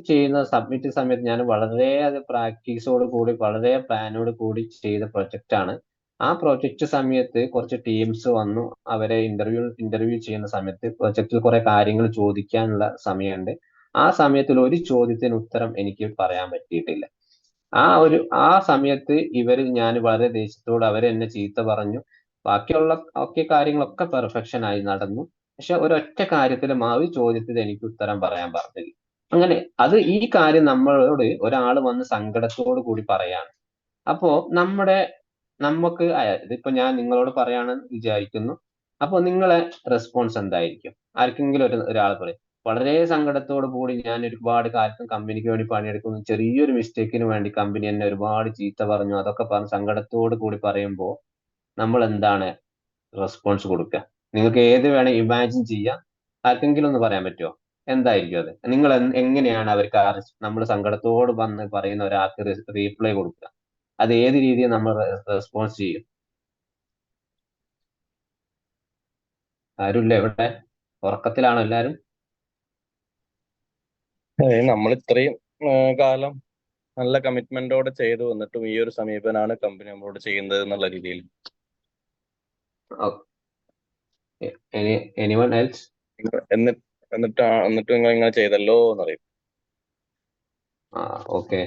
സബ്മിറ്റ് സമയത്ത് ഞാൻ വളരെ പ്രാക്ടീസോട് കൂടി, വളരെ പ്ലാനോട് കൂടി ചെയ്ത പ്രൊജക്റ്റ് ആണ്. ആ പ്രൊജക്ട് സമയത്ത് കുറച്ച് ടീംസ് വന്നു. അവരെ ഇന്റർവ്യൂ ചെയ്യുന്ന സമയത്ത് പ്രൊജക്റ്റിൽ കുറെ കാര്യങ്ങൾ ചോദിക്കാനുള്ള സമയമുണ്ട്. ആ സമയത്തിൽ ഒരു ചോദ്യത്തിന് ഉത്തരം എനിക്ക് പറയാൻ പറ്റിയിട്ടില്ല. ആ സമയത്ത് ഞാൻ വളരെ ദേഷ്യത്തോട് അവരെന്നെ ചീത്ത പറഞ്ഞു. ബാക്കിയുള്ള കാര്യങ്ങളൊക്കെ പെർഫെക്ഷൻ ആയി നടന്നു. പക്ഷെ ഒരൊറ്റ കാര്യത്തിലും ആ ഒരു ചോദ്യത്തിൽ എനിക്ക് ഉത്തരം പറയാൻ പറഞ്ഞില്ല. അങ്ങനെ ഈ കാര്യം നമ്മളോട് ഒരാൾ വന്ന് സങ്കടത്തോട് കൂടി പറയാണ്. അപ്പോ നമുക്ക് ഇതിപ്പോ ഞാൻ നിങ്ങളോട് പറയാണെന്ന് വിചാരിക്കുന്നു. അപ്പൊ നിങ്ങളെ റെസ്പോൺസ് എന്തായിരിക്കും? ആർക്കെങ്കിലും ഒരാൾ പറയും, വളരെ സങ്കടത്തോട് കൂടി ഞാൻ ഒരുപാട് കാലത്തും കമ്പനിക്ക് വേണ്ടി പണിയെടുക്കുന്നു, ചെറിയൊരു മിസ്റ്റേക്കിന് വേണ്ടി കമ്പനി എന്നെ ഒരുപാട് ചീത്ത പറഞ്ഞു, അതൊക്കെ പറഞ്ഞ് സങ്കടത്തോട് കൂടി പറയുമ്പോൾ നമ്മൾ എന്താണ് റെസ്പോൺസ് കൊടുക്കുക? നിങ്ങൾക്ക് ഏത് വേണേ ഇമാജിൻ ചെയ്യാം. ആർക്കെങ്കിലും ഒന്ന് പറയാൻ പറ്റുമോ? എന്തായിരിക്കും അത്? നിങ്ങൾ എങ്ങനെയാണ് അവർക്ക് നമ്മൾ സങ്കടത്തോട് വന്ന് പറയുന്ന ഒരാൾക്ക് റീപ്ലൈ കൊടുക്കുക? അത് ഏത് രീതിയിൽ നമ്മൾ റെസ്പോൺസ് ചെയ്യും? ആരുമില്ല ഇവിടെ? ഉറക്കത്തിലാണോ എല്ലാരും? നമ്മൾ ഇത്രയും കാലം നല്ല കമ്മിറ്റ്മെന്റോടെ ചെയ്തു വന്നിട്ടും ഈ ഒരു സമീപനാണ് കമ്പനി നമ്മളോട് ചെയ്യുന്നത് എന്നുള്ള രീതിയിൽ. Anyone else? എന്നിട്ട് നിങ്ങൾ ഇങ്ങനെ ചെയ്തല്ലോ എന്നറിയും. ഓക്കെ,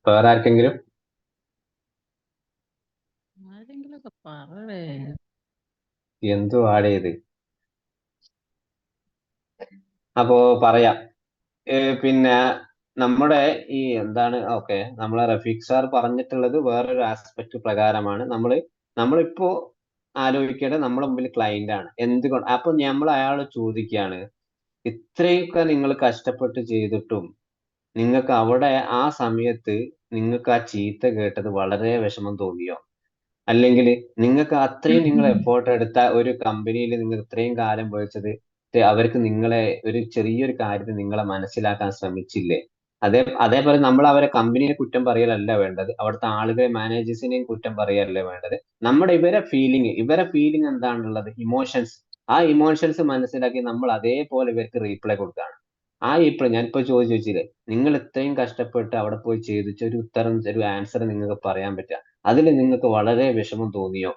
വേറെ ആർക്കെങ്കിലും? എന്തു ആടേത്? അപ്പോ പറയാം. പിന്നെ നമ്മുടെ എന്താണ്, ഓക്കെ, നമ്മളെ റഫീഖ് സാർ പറഞ്ഞിട്ടുള്ളത് വേറൊരു ആസ്പെക്ട് പ്രകാരമാണ്. നമ്മളിപ്പോ ആലോചിക്കേണ്ടത് നമ്മുടെ മുമ്പിൽ ക്ലയന്റ് ആണ്. എന്തുകൊണ്ട്? അപ്പൊ നമ്മൾ അയാളോട് ചോദിക്കുകയാണ്, ഇത്രയൊക്കെ നിങ്ങൾ കഷ്ടപ്പെട്ട് ചെയ്തിട്ടും നിങ്ങൾക്ക് അവിടെ ആ സമയത്ത് നിങ്ങൾക്ക് ആ ചീത്ത കേട്ടത് വളരെ വിഷമം തോന്നിയോ? അല്ലെങ്കിൽ നിങ്ങൾക്ക് അത്രയും നിങ്ങൾ എഫേർട്ട് എടുത്ത ഒരു കമ്പനിയിൽ നിങ്ങൾ ഇത്രയും കാലം പോയിച്ചത് അവർക്ക് നിങ്ങളെ ഒരു ചെറിയൊരു കാര്യത്തിൽ നിങ്ങളെ മനസ്സിലാക്കാൻ ശ്രമിച്ചില്ലേ? അതേപോലെ നമ്മൾ അവരെ കമ്പനിയെ കുറ്റം പറയലല്ല വേണ്ടത്, അവിടുത്തെ ആളുകളെ മാനേജേഴ്സിനെയും കുറ്റം പറയലല്ലേ വേണ്ടത്. ഇവരെ ഫീലിംഗ് എന്താണുള്ളത്? ഇമോഷൻസ്. ആ ഇമോഷൻസ് മനസ്സിലാക്കി നമ്മൾ അതേപോലെ ഇവർക്ക് റീപ്ലൈ കൊടുക്കുകയാണ്. ഞാനിപ്പോ ചോദിച്ചില്ലേ, നിങ്ങൾ ഇത്രയും കഷ്ടപ്പെട്ട് അവിടെ പോയി ചെയ്തിട്ട് ഒരു ആൻസർ നിങ്ങൾക്ക് പറയാൻ പറ്റുക, അതിൽ നിങ്ങൾക്ക് വളരെ വിഷമം തോന്നിയോ?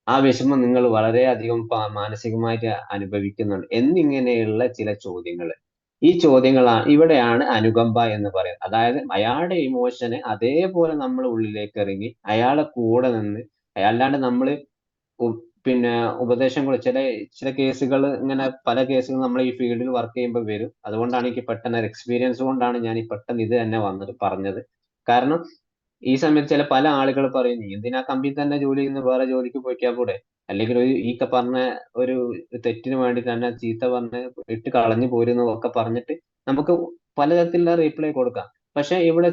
ആ വിഷമം നിങ്ങൾ വളരെയധികം മാനസികമായിട്ട് അനുഭവിക്കുന്നുണ്ട് എന്നിങ്ങനെയുള്ള ചില ചോദ്യങ്ങൾ. ഈ ഇവിടെയാണ് അനുകമ്പ എന്ന് പറയുന്നത്. അതായത് അയാളുടെ ഇമോഷനെ അതേപോലെ നമ്മൾ ഉള്ളിലേക്ക് ഇറങ്ങി അയാളെ കൂടെ നിന്ന്, അല്ലാണ്ട് നമ്മൾ പിന്നെ ഉപദേശം ചില കേസുകൾ, ഇങ്ങനെ പല കേസുകൾ നമ്മൾ ഈ ഫീൽഡിൽ വർക്ക് ചെയ്യുമ്പോൾ വരും. അതുകൊണ്ടാണ് എനിക്ക് പെട്ടെന്ന് എക്സ്പീരിയൻസ് കൊണ്ടാണ് ഞാൻ പെട്ടെന്ന് ഇത് തന്നെ പറഞ്ഞത്. കാരണം ഈ സമയത്ത് ചില പല ആളുകൾ പറയും നീ എന്തിനാ കമ്പനി തന്നെ ജോലി ചെയ്യുന്ന വേറെ ജോലിക്ക് പോയിക്കാൻ കൂടെ, അല്ലെങ്കിൽ ഒരു ഈ പറഞ്ഞ ഒരു തെറ്റിന് വേണ്ടി തന്നെ ചീത്ത പറഞ്ഞ് ഇട്ട് കളഞ്ഞു പോരുന്നു ഒക്കെ പറഞ്ഞിട്ട് നമുക്ക് പലതരത്തിലുള്ള റീപ്ലൈ കൊടുക്കാം. പക്ഷെ ഇവിടെ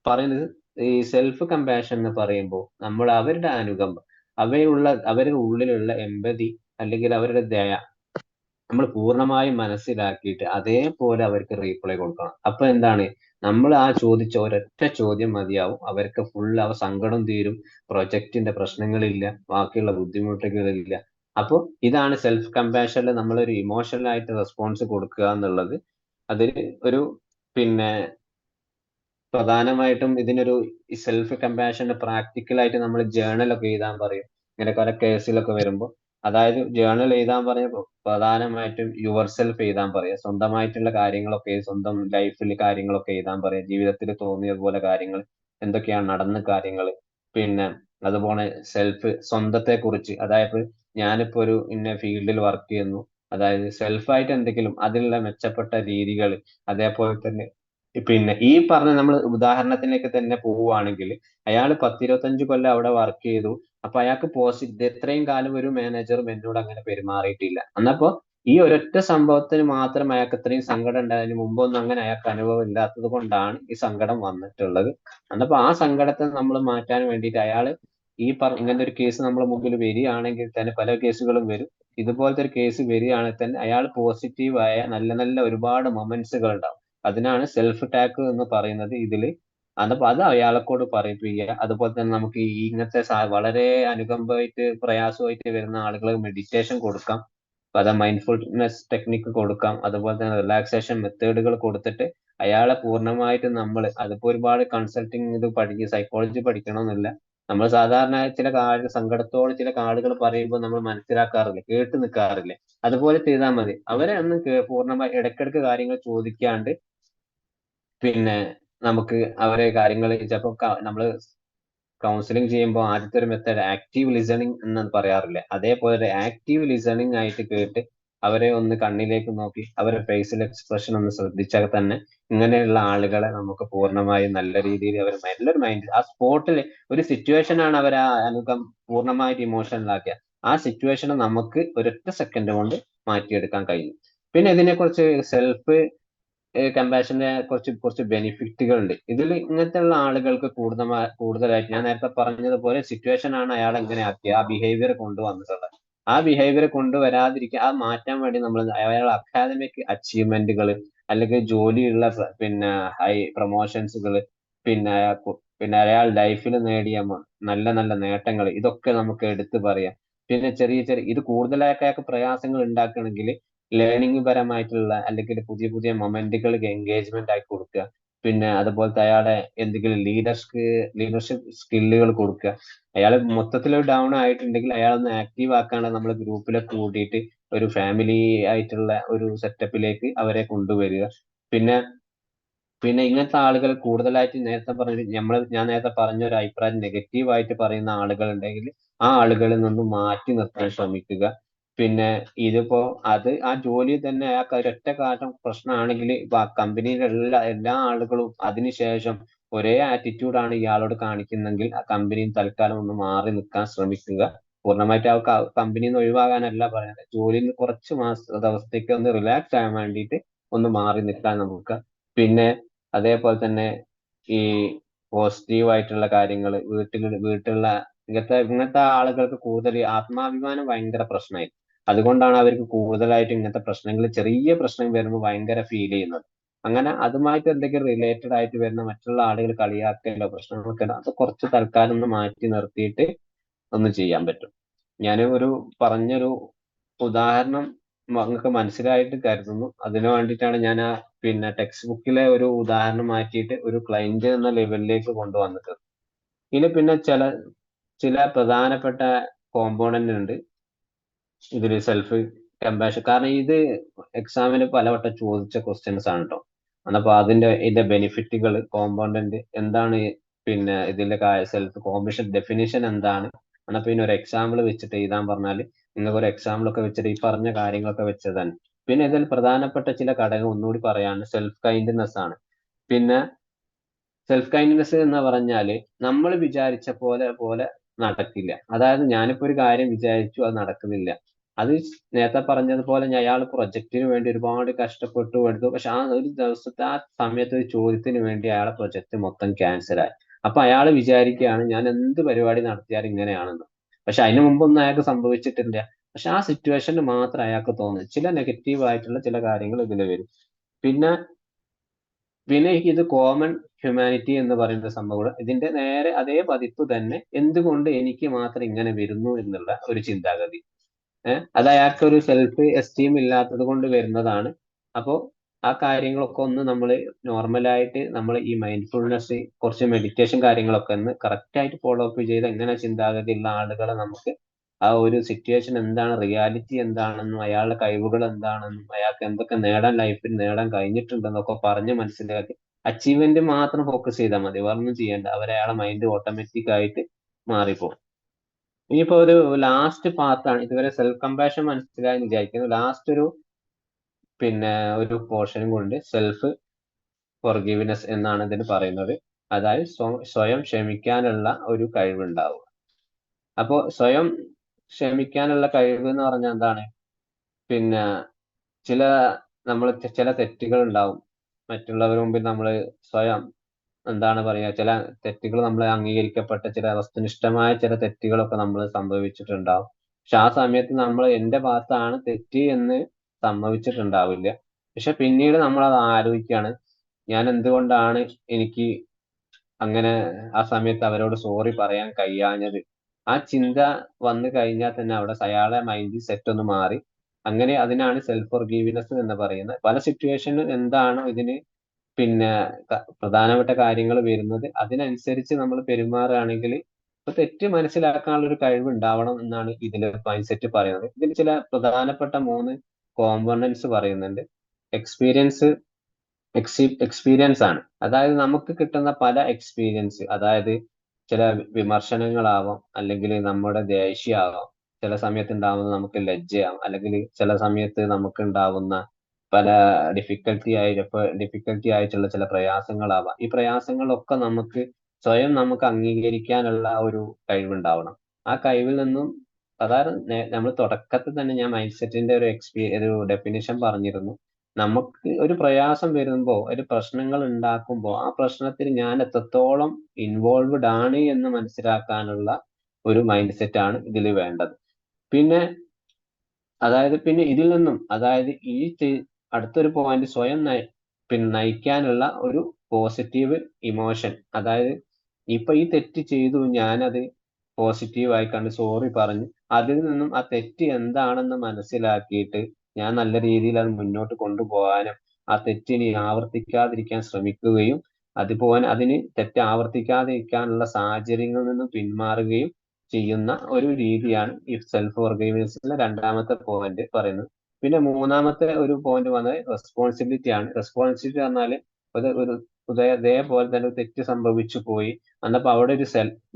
പറയുന്നത് ഈ സെൽഫ് കമ്പാഷൻ എന്ന് പറയുമ്പോൾ നമ്മൾ അവരുടെ അനുകമ്പ, അവരുടെ ഉള്ളിലുള്ള എമ്പതി അല്ലെങ്കിൽ അവരുടെ ദയ നമ്മൾ പൂർണ്ണമായും മനസ്സിലാക്കിയിട്ട് അതേപോലെ അവർക്ക് റീപ്ലൈ കൊടുക്കണം. അപ്പൊ എന്താണ്, നമ്മൾ ആ ചോദിച്ച ഒരൊറ്റ ചോദ്യം മതിയാവും, അവർക്ക് ഫുൾ അവ സങ്കടം തീരും, പ്രൊജക്റ്റിന്റെ പ്രശ്നങ്ങളില്ല, ബാക്കിയുള്ള ബുദ്ധിമുട്ടുകളില്ല. അപ്പോൾ ഇതാണ് സെൽഫ് കമ്പാഷനിൽ നമ്മളൊരു ഇമോഷണൽ ആയിട്ട് റെസ്പോൺസ് കൊടുക്കുക എന്നുള്ളത്. അതിൽ ഒരു പിന്നെ പ്രധാനമായിട്ടും ഇതിനൊരു സെൽഫ് കമ്പാഷന്റെ പ്രാക്ടിക്കലായിട്ട് നമ്മൾ ജേണൽ ഒക്കെ എഴുതാൻ പറയും. ഇങ്ങനെ കുറെ കേസിലൊക്കെ വരുമ്പോൾ, അതായത് ജേണൽ എഴുതാൻ പറയുമ്പോൾ പ്രധാനമായിട്ടും യുവർ സെൽഫ് എഴുതാൻ പറയുക, സ്വന്തമായിട്ടുള്ള കാര്യങ്ങളൊക്കെ, സ്വന്തം ലൈഫിൽ കാര്യങ്ങളൊക്കെ എഴുതാൻ പറയുക, ജീവിതത്തിൽ തോന്നിയതുപോലെ കാര്യങ്ങൾ എന്തൊക്കെയാണ് നടന്ന കാര്യങ്ങൾ. പിന്നെ അതുപോലെ സെൽഫ്, സ്വന്തത്തെ കുറിച്ച്, അതായത് ഞാനിപ്പോ ഒരു ഇന്ന ഫീൽഡിൽ വർക്ക് ചെയ്യുന്നു, അതായത് സെൽഫായിട്ട് എന്തെങ്കിലും അതിലുള്ള മെച്ചപ്പെട്ട രീതികൾ, അതേപോലെ തന്നെ പിന്നെ ഈ പറഞ്ഞ നമ്മൾ ഉദാഹരണത്തിലേക്ക് തന്നെ പോവുകയാണെങ്കിൽ അയാൾ 10-25 കൊല്ലം അവിടെ വർക്ക് ചെയ്തു. അപ്പൊ അയാൾക്ക് ഇത്രയും കാലം ഒരു മാനേജറും എന്നോട് അങ്ങനെ പെരുമാറിയിട്ടില്ല. എന്നപ്പോ ഈ ഒരൊറ്റ സംഭവത്തിന് മാത്രം അയാൾക്ക് ഇത്രയും സങ്കടം ഉണ്ടായതിന് മുമ്പൊന്നും അങ്ങനെ അയാൾക്ക് അനുഭവം ഇല്ലാത്തത് കൊണ്ടാണ് ഈ സങ്കടം വന്നിട്ടുള്ളത്. എന്നപ്പോ ആ സങ്കടത്തെ നമ്മൾ മാറ്റാൻ വേണ്ടിയിട്ട് അയാൾ ഇങ്ങനത്തെ ഒരു കേസ് നമ്മുടെ മുമ്പിൽ വരികയാണെങ്കിൽ തന്നെ, പല കേസുകളും വരും, ഇതുപോലത്തെ ഒരു കേസ് വരികയാണെങ്കിൽ തന്നെ അയാൾ പോസിറ്റീവായ നല്ല നല്ല ഒരുപാട് മൊമെന്റ്സുകൾ ഉണ്ടാവും. അതിനാണ് സെൽഫ് ടാക്ക് എന്ന് പറയുന്നത് ഇതില്. അതപ്പോ അത് അയാളെക്കൊണ്ട് പറയിപ്പിക്കുക. അതുപോലെ തന്നെ നമുക്ക് ഈ ഇങ്ങനത്തെ വളരെ അനുകമ്പമായിട്ട് പ്രയാസമായിട്ട് വരുന്ന ആളുകൾ മെഡിറ്റേഷൻ കൊടുക്കാം, അത് മൈൻഡ്ഫുൾനെസ് ടെക്നിക്ക് കൊടുക്കാം, അതുപോലെ തന്നെ റിലാക്സേഷൻ മെത്തേഡുകൾ കൊടുത്തിട്ട് അയാളെ പൂർണ്ണമായിട്ട് നമ്മൾ, അതിപ്പോ ഒരുപാട് കൺസൾട്ടിങ് ഇത് സൈക്കോളജി പഠിക്കണമെന്നില്ല. നമ്മൾ സാധാരണ ചില സങ്കടത്തോടെ ചില ആളുകൾ പറയുമ്പോൾ നമ്മൾ മനസ്സിലാക്കാറില്ല, കേട്ട് നിൽക്കാറില്ല. അതുപോലെ ചെയ്താൽ മതി. അവരെ ഒന്ന് പൂർണ്ണമായി ഇടയ്ക്കിടയ്ക്ക് കാര്യങ്ങൾ ചോദിക്കാണ്ട് പിന്നെ നമുക്ക് അവരെ കാര്യങ്ങൾ ചിലപ്പോൾ നമ്മൾ കൗൺസിലിംഗ് ചെയ്യുമ്പോൾ ആദ്യത്തെ ഒരു മെത്തേഡ് ആക്റ്റീവ് ലിസണിങ് എന്ന് പറയാറില്ല, അതേപോലെ ഒരു ആക്റ്റീവ് ലിസണിങ് ആയിട്ട് കേട്ട് അവരെ ഒന്ന് കണ്ണിലേക്ക് നോക്കി അവരുടെ ഫേസിൽ എക്സ്പ്രഷൻ ഒന്ന് ശ്രദ്ധിച്ചാൽ തന്നെ ഇങ്ങനെയുള്ള ആളുകളെ നമുക്ക് പൂർണ്ണമായും നല്ല രീതിയിൽ അവർ നല്ലൊരു മൈൻഡ്, ആ സ്പോട്ടിൽ ഒരു സിറ്റുവേഷൻ ആണ് അവർ ആ പൂർണ്ണമായിട്ട് ഇമോഷണലാക്കിയ ആ സിറ്റുവേഷനെ നമുക്ക് ഒരൊറ്റ സെക്കൻഡ് കൊണ്ട് മാറ്റിയെടുക്കാൻ കഴിയും. പിന്നെ ഇതിനെക്കുറിച്ച് സെൽഫ് കമ്പാഷന്റെ കുറച്ച് ബെനിഫിറ്റുകൾ ഉണ്ട് ഇതിൽ. ഇങ്ങനത്തെ ഉള്ള ആളുകൾക്ക് കൂടുതലായിട്ട് ഞാൻ നേരത്തെ പറഞ്ഞതുപോലെ സിറ്റുവേഷൻ ആണ് അയാൾ എങ്ങനെ ആക്കിയ ആ ബിഹേവിയർ കൊണ്ടുവന്നിട്ടുള്ളത്. ആ ബിഹേവിയർ കൊണ്ടുവരാതിരിക്കുക, ആ മാറ്റാൻ വേണ്ടി നമ്മൾ അയാൾ അക്കാദമിക് അച്ചീവ്മെന്റുകൾ, അല്ലെങ്കിൽ ജോലിയുള്ള പിന്നെ ഹൈ പ്രൊമോഷൻസുകൾ, പിന്നെ അയാൾ ലൈഫിൽ നേടിയ നല്ല നല്ല നേട്ടങ്ങൾ, ഇതൊക്കെ നമുക്ക് എടുത്തു പറയാം. പിന്നെ ചെറിയ ചെറിയ ഇത് കൂടുതലായിട്ട് അയാൾക്ക് പ്രയാസങ്ങൾ ഉണ്ടാക്കണമെങ്കിൽ ലേണിംഗ് പരമായിട്ടുള്ള അല്ലെങ്കിൽ പുതിയ പുതിയ മൊമെന്റുകൾക്ക് എൻഗേജ്മെന്റ് ആക്കി കൊടുക്കുക. പിന്നെ അതുപോലത്തെ അയാളെ എന്തെങ്കിലും ലീഡർഷിപ്പ് സ്കില്ലുകൾ കൊടുക്കുക. അയാൾ മൊത്തത്തിൽ ഡൗൺ ആയിട്ടുണ്ടെങ്കിൽ അയാളൊന്ന് ആക്റ്റീവ് ആക്കാണ്ട് നമ്മൾ ഗ്രൂപ്പിലൊക്കെ കൂട്ടിയിട്ട് ഒരു ഫാമിലി ആയിട്ടുള്ള ഒരു സെറ്റപ്പിലേക്ക് അവരെ കൊണ്ടുവരിക. പിന്നെ പിന്നെ ഇങ്ങനത്തെ ആളുകൾ കൂടുതലായിട്ട് ഞാൻ നേരത്തെ പറഞ്ഞ ഒരു അഭിപ്രായം നെഗറ്റീവായിട്ട് പറയുന്ന ആളുകൾ ഉണ്ടെങ്കിൽ ആ ആളുകളിൽ നിന്നും മാറ്റി നിർത്താൻ ശ്രമിക്കുക. പിന്നെ ഇതിപ്പോ ആ ജോലി തന്നെ അയാൾക്ക് ഒരൊറ്റ കാലം പ്രശ്നമാണെങ്കിൽ ഇപ്പൊ ആ കമ്പനിയിലുള്ള എല്ലാ ആളുകളും അതിനുശേഷം ഒരേ ആറ്റിറ്റ്യൂഡാണ് ഇയാളോട് കാണിക്കുന്നെങ്കിൽ ആ കമ്പനിയിൽ തൽക്കാലം ഒന്ന് മാറി നിൽക്കാൻ ശ്രമിക്കുക. പൂർണ്ണമായിട്ട് ആ കമ്പനിയിൽ നിന്ന് ഒഴിവാകാനല്ല പറയുന്നത്, ജോലിയിൽ നിന്ന് കുറച്ച് ദിവസത്തേക്ക് ഒന്ന് റിലാക്സ് ആകാൻ വേണ്ടിയിട്ട് ഒന്ന് മാറി നിൽക്കാൻ നമുക്ക്. പിന്നെ അതേപോലെ തന്നെ ഈ പോസിറ്റീവ് ആയിട്ടുള്ള കാര്യങ്ങൾ വീട്ടിലുള്ള ഇങ്ങനത്തെ ആളുകൾക്ക് കൂടുതൽ ആത്മാഭിമാനം ഭയങ്കര പ്രശ്നമായി. അതുകൊണ്ടാണ് അവർക്ക് കൂടുതലായിട്ട് ഇങ്ങനത്തെ പ്രശ്നങ്ങൾ, ചെറിയ പ്രശ്നം വരുമ്പോൾ ഭയങ്കര ഫീൽ ചെയ്യുന്നത്. അങ്ങനെ അതുമായിട്ട് എന്തെങ്കിലും റിലേറ്റഡ് ആയിട്ട് വരുന്ന മറ്റുള്ള ആളുകൾ കളിയാക്കലോ പ്രശ്നങ്ങളൊക്കെ അത് കുറച്ച് തൽക്കാലം ഒന്ന് മാറ്റി നിർത്തിയിട്ട് ഒന്ന് ചെയ്യാൻ പറ്റും. ഞാൻ പറഞ്ഞൊരു ഉദാഹരണം നിങ്ങൾക്ക് മനസ്സിലായിട്ട് കരുതുന്നു. അതിനു വേണ്ടിയിട്ടാണ് ഞാൻ ടെക്സ്റ്റ് ബുക്കിലെ ഒരു ഉദാഹരണം മാറ്റിയിട്ട് ഒരു ക്ലയന്റ് എന്ന ലെവലിലേക്ക് കൊണ്ടുവന്നിട്ട്. പിന്നെ ചില പ്രധാനപ്പെട്ട കോമ്പോണന്റ് ഉണ്ട് ഇതിൽ സെൽഫ് കമ്പാഷൻ. കാരണം ഇത് എക്സാമിന് പലവട്ടം ചോദിച്ച ക്വസ്റ്റ്യൻസ് ആണ് കേട്ടോ. അപ്പൊ ഇതിന്റെ ബെനിഫിറ്റുകൾ, കോമ്പോണന്റ് എന്താണ്, പിന്നെ ഇതിന്റെ സെൽഫ് കോമ്പഷൻ ഡെഫിനിഷൻ എന്താണ്, എന്നാ പിന്നെ ഒരു എക്സാമ്പിൾ വെച്ചിട്ട് എഴുതാൻ പറഞ്ഞാൽ നിങ്ങൾക്ക് ഒരു എക്സാമ്പിൾ ഒക്കെ വെച്ചിട്ട് ഈ പറഞ്ഞ കാര്യങ്ങളൊക്കെ വെച്ചത് തന്നെ. പിന്നെ ഇതിൽ പ്രധാനപ്പെട്ട ചില ഘടകം ഒന്നുകൂടി പറയാണ് സെൽഫ് കൈൻഡ്നെസ് ആണ്. പിന്നെ സെൽഫ് കൈൻഡ്നെസ് എന്ന് പറഞ്ഞാല് നമ്മൾ വിചാരിച്ച പോലെ നടക്കില്ല. അതായത് ഞാനിപ്പോ ഒരു കാര്യം വിചാരിച്ചു, അത് നടക്കുന്നില്ല. അത് നേരത്തെ പറഞ്ഞതുപോലെ അയാൾ പ്രൊജക്റ്റിന് വേണ്ടി ഒരുപാട് കഷ്ടപ്പെട്ടു എടുത്തു. പക്ഷെ ആ ഒരു ദിവസത്തെ ആ സമയത്ത് ഒരു ചോദ്യത്തിന് വേണ്ടി അയാളെ പ്രൊജക്റ്റ് മൊത്തം ക്യാൻസൽ ആയി. അപ്പൊ അയാൾ വിചാരിക്കുകയാണ് ഞാൻ എന്ത് പരിപാടി നടത്തിയാലും ഇങ്ങനെയാണെന്ന്. പക്ഷെ അതിന് മുമ്പൊന്നും അയാൾക്ക് സംഭവിച്ചിട്ടില്ല. പക്ഷെ ആ സിറ്റുവേഷനിൽ മാത്രം അയാൾക്ക് തോന്നും. ചില നെഗറ്റീവ് ആയിട്ടുള്ള ചില കാര്യങ്ങൾ ഇതിൽ വരും. പിന്നെ പിന്നെ ഇത് കോമൺ ഹ്യൂമാനിറ്റി എന്ന് പറയുന്ന സംഭവം ഇതിന്റെ നേരെ അതേ പതിപ്പ് തന്നെ എന്തുകൊണ്ട് എനിക്ക് മാത്രം ഇങ്ങനെ വരുന്നു എന്നുള്ള ഒരു ചിന്താഗതി. അത് അയാൾക്ക് ഒരു സെൽഫ് എസ്റ്റീം ഇല്ലാത്തത് കൊണ്ട് വരുന്നതാണ്. അപ്പോൾ ആ കാര്യങ്ങളൊക്കെ ഒന്ന് നമ്മൾ നോർമലായിട്ട് നമ്മൾ ഈ മൈൻഡ്ഫുൾനെസ് കുറച്ച് മെഡിറ്റേഷൻ കാര്യങ്ങളൊക്കെ ഒന്ന് കറക്റ്റ് ആയിട്ട് ഫോളോ അപ്പ് ചെയ്ത് എങ്ങനെ ചിന്താഗതി ഉള്ള ആളുകളെ നമുക്ക് ആ ഒരു സിറ്റുവേഷൻ എന്താണ്, റിയാലിറ്റി എന്താണെന്നും അയാളുടെ കഴിവുകൾ എന്താണെന്നും അയാൾക്ക് എന്തൊക്കെ നേടാൻ ലൈഫിൽ നേടാൻ കഴിഞ്ഞിട്ടുണ്ടെന്നൊക്കെ പറഞ്ഞ് മനസ്സിലാക്കി അച്ചീവ്മെന്റ് മാത്രം ഫോക്കസ് ചെയ്താൽ മതി, വേറൊന്നും ചെയ്യേണ്ട. അയാളെ മൈൻഡ് ഓട്ടോമാറ്റിക് ആയിട്ട് മാറിപ്പോകും. ഇനിയിപ്പോ ഒരു ലാസ്റ്റ് പാർട്ടാണ്. ഇതുവരെ സെൽഫ് കമ്പാഷൻ മനസ്സിലായി വിചാരിക്കുന്നു. ലാസ്റ്റ് ഒരു പോർഷനും കൊണ്ട് സെൽഫ് ഫോർഗീവ്നെസ് എന്നാണ് ഇതിന് പറയുന്നത്. അതായത് സ്വയം ക്ഷമിക്കാനുള്ള ഒരു കഴിവുണ്ടാവുക. അപ്പോ സ്വയം ക്ഷമിക്കാനുള്ള കഴിവ് എന്ന് പറഞ്ഞാൽ എന്താണ്? ചില നമ്മൾ ചില തെറ്റുകൾ ഉണ്ടാവും. മറ്റുള്ളവരുടെ മുമ്പിൽ നമ്മൾ സ്വയം എന്താണ് പറയുക, ചില തെറ്റുകൾ നമ്മൾ അംഗീകരിക്കപ്പെട്ട ചില വസ്തുനിഷ്ഠമായ ചില തെറ്റുകളൊക്കെ നമ്മൾ സംഭവിച്ചിട്ടുണ്ടാവും. പക്ഷെ ആ സമയത്ത് നമ്മൾ എന്റെ ഭാഗത്താണ് തെറ്റ് എന്ന് സംഭവിച്ചിട്ടുണ്ടാവില്ല. പക്ഷെ പിന്നീട് നമ്മൾ അത് ആലോചിക്കുകയാണ്, ഞാൻ എന്തുകൊണ്ടാണ് എനിക്ക് അങ്ങനെ ആ സമയത്ത് അവരോട് സോറി പറയാൻ കഴിയാഞ്ഞത്. ആ ചിന്ത വന്നു കഴിഞ്ഞാൽ തന്നെ അവിടെ അയാളെ മൈൻഡ് സെറ്റ് ഒന്ന് മാറി. അങ്ങനെ അതിനാണ് സെൽഫ് ഫോർഗീവ്നെസ് എന്ന് പറയുന്നത്. പല സിറ്റുവേഷനിലും എന്താണോ ഇതിന് പ്രധാനപ്പെട്ട കാര്യങ്ങൾ വരുന്നത് അതിനനുസരിച്ച് നമ്മൾ പെരുമാറുകയാണെങ്കിൽ ഇപ്പൊ തെറ്റ് മനസ്സിലാക്കാനുള്ള ഒരു കഴിവ് ഉണ്ടാവണം എന്നാണ് ഇതിൽ മൈൻഡ് സെറ്റ് പറയുന്നത്. ഇതിൽ ചില പ്രധാനപ്പെട്ട 3 കോമ്പണൻസ് പറയുന്നുണ്ട്. എക്സ്പീരിയൻസ് ആണ്. അതായത് നമുക്ക് കിട്ടുന്ന പല എക്സ്പീരിയൻസ്, അതായത് ചില വിമർശനങ്ങളാവാം, അല്ലെങ്കിൽ നമ്മുടെ ദേഷ്യമാവാം, ചില സമയത്ത് ഉണ്ടാവുന്ന നമുക്ക് ലജ്ജയാവാം, അല്ലെങ്കിൽ ചില സമയത്ത് നമുക്ക് ഉണ്ടാവുന്ന പല ഡിഫിക്കൽട്ടി ആയിട്ടുള്ള ചില പ്രയാസങ്ങളാവാം. ഈ പ്രയാസങ്ങളൊക്കെ സ്വയം നമുക്ക് അംഗീകരിക്കാനുള്ള ഒരു കഴിവുണ്ടാവണം. ആ കഴിവിൽ നിന്നും അതായത് നമ്മൾ തുടക്കത്തിൽ തന്നെ ഞാൻ മൈൻഡ് സെറ്റിന്റെ ഒരു ഡെഫിനിഷൻ പറഞ്ഞിരുന്നു. നമുക്ക് ഒരു പ്രയാസം വരുമ്പോൾ, ഒരു പ്രശ്നങ്ങൾ ഉണ്ടാക്കുമ്പോൾ ആ പ്രശ്നത്തിൽ ഞാൻ എത്രത്തോളം ഇൻവോൾവ്ഡ് ആണ് എന്ന് മനസ്സിലാക്കാനുള്ള ഒരു മൈൻഡ് സെറ്റ് ആണ് ഇതിൽ വേണ്ടത്. പിന്നെ ഇതിൽ നിന്നും അടുത്തൊരു പോയിന്റ് സ്വയം നയിക്കാനുള്ള ഒരു പോസിറ്റീവ് ഇമോഷൻ. അതായത് ഇപ്പൊ ഈ തെറ്റ് ചെയ്തു, ഞാനത് പോസിറ്റീവായി കണ്ട് സോറി പറഞ്ഞു അതിൽ നിന്നും ആ തെറ്റ് എന്താണെന്ന് മനസ്സിലാക്കിയിട്ട് ഞാൻ നല്ല രീതിയിൽ അത് മുന്നോട്ട് കൊണ്ടുപോകാനും ആ തെറ്റിനി ആവർത്തിക്കാതിരിക്കാൻ ശ്രമിക്കുകയും അതുപോലെ അതിന് തെറ്റ് ആവർത്തിക്കാതിരിക്കാനുള്ള സാഹചര്യങ്ങളിൽ നിന്നും പിന്മാറുകയും ചെയ്യുന്ന ഒരു രീതിയാണ് ഈ സെൽഫ് ഫോർഗീവ്നെസ്സിലെ രണ്ടാമത്തെ പോയിന്റ് പറയുന്നത്. പിന്നെ മൂന്നാമത്തെ ഒരു പോയിന്റ് വന്നത് റെസ്പോൺസിബിലിറ്റി ആണ്. റെസ്പോൺസിബിലിറ്റി പറഞ്ഞാൽ അതേപോലെ തന്നെ തെറ്റ് സംഭവിച്ചു പോയി എന്നപ്പോ അവിടെ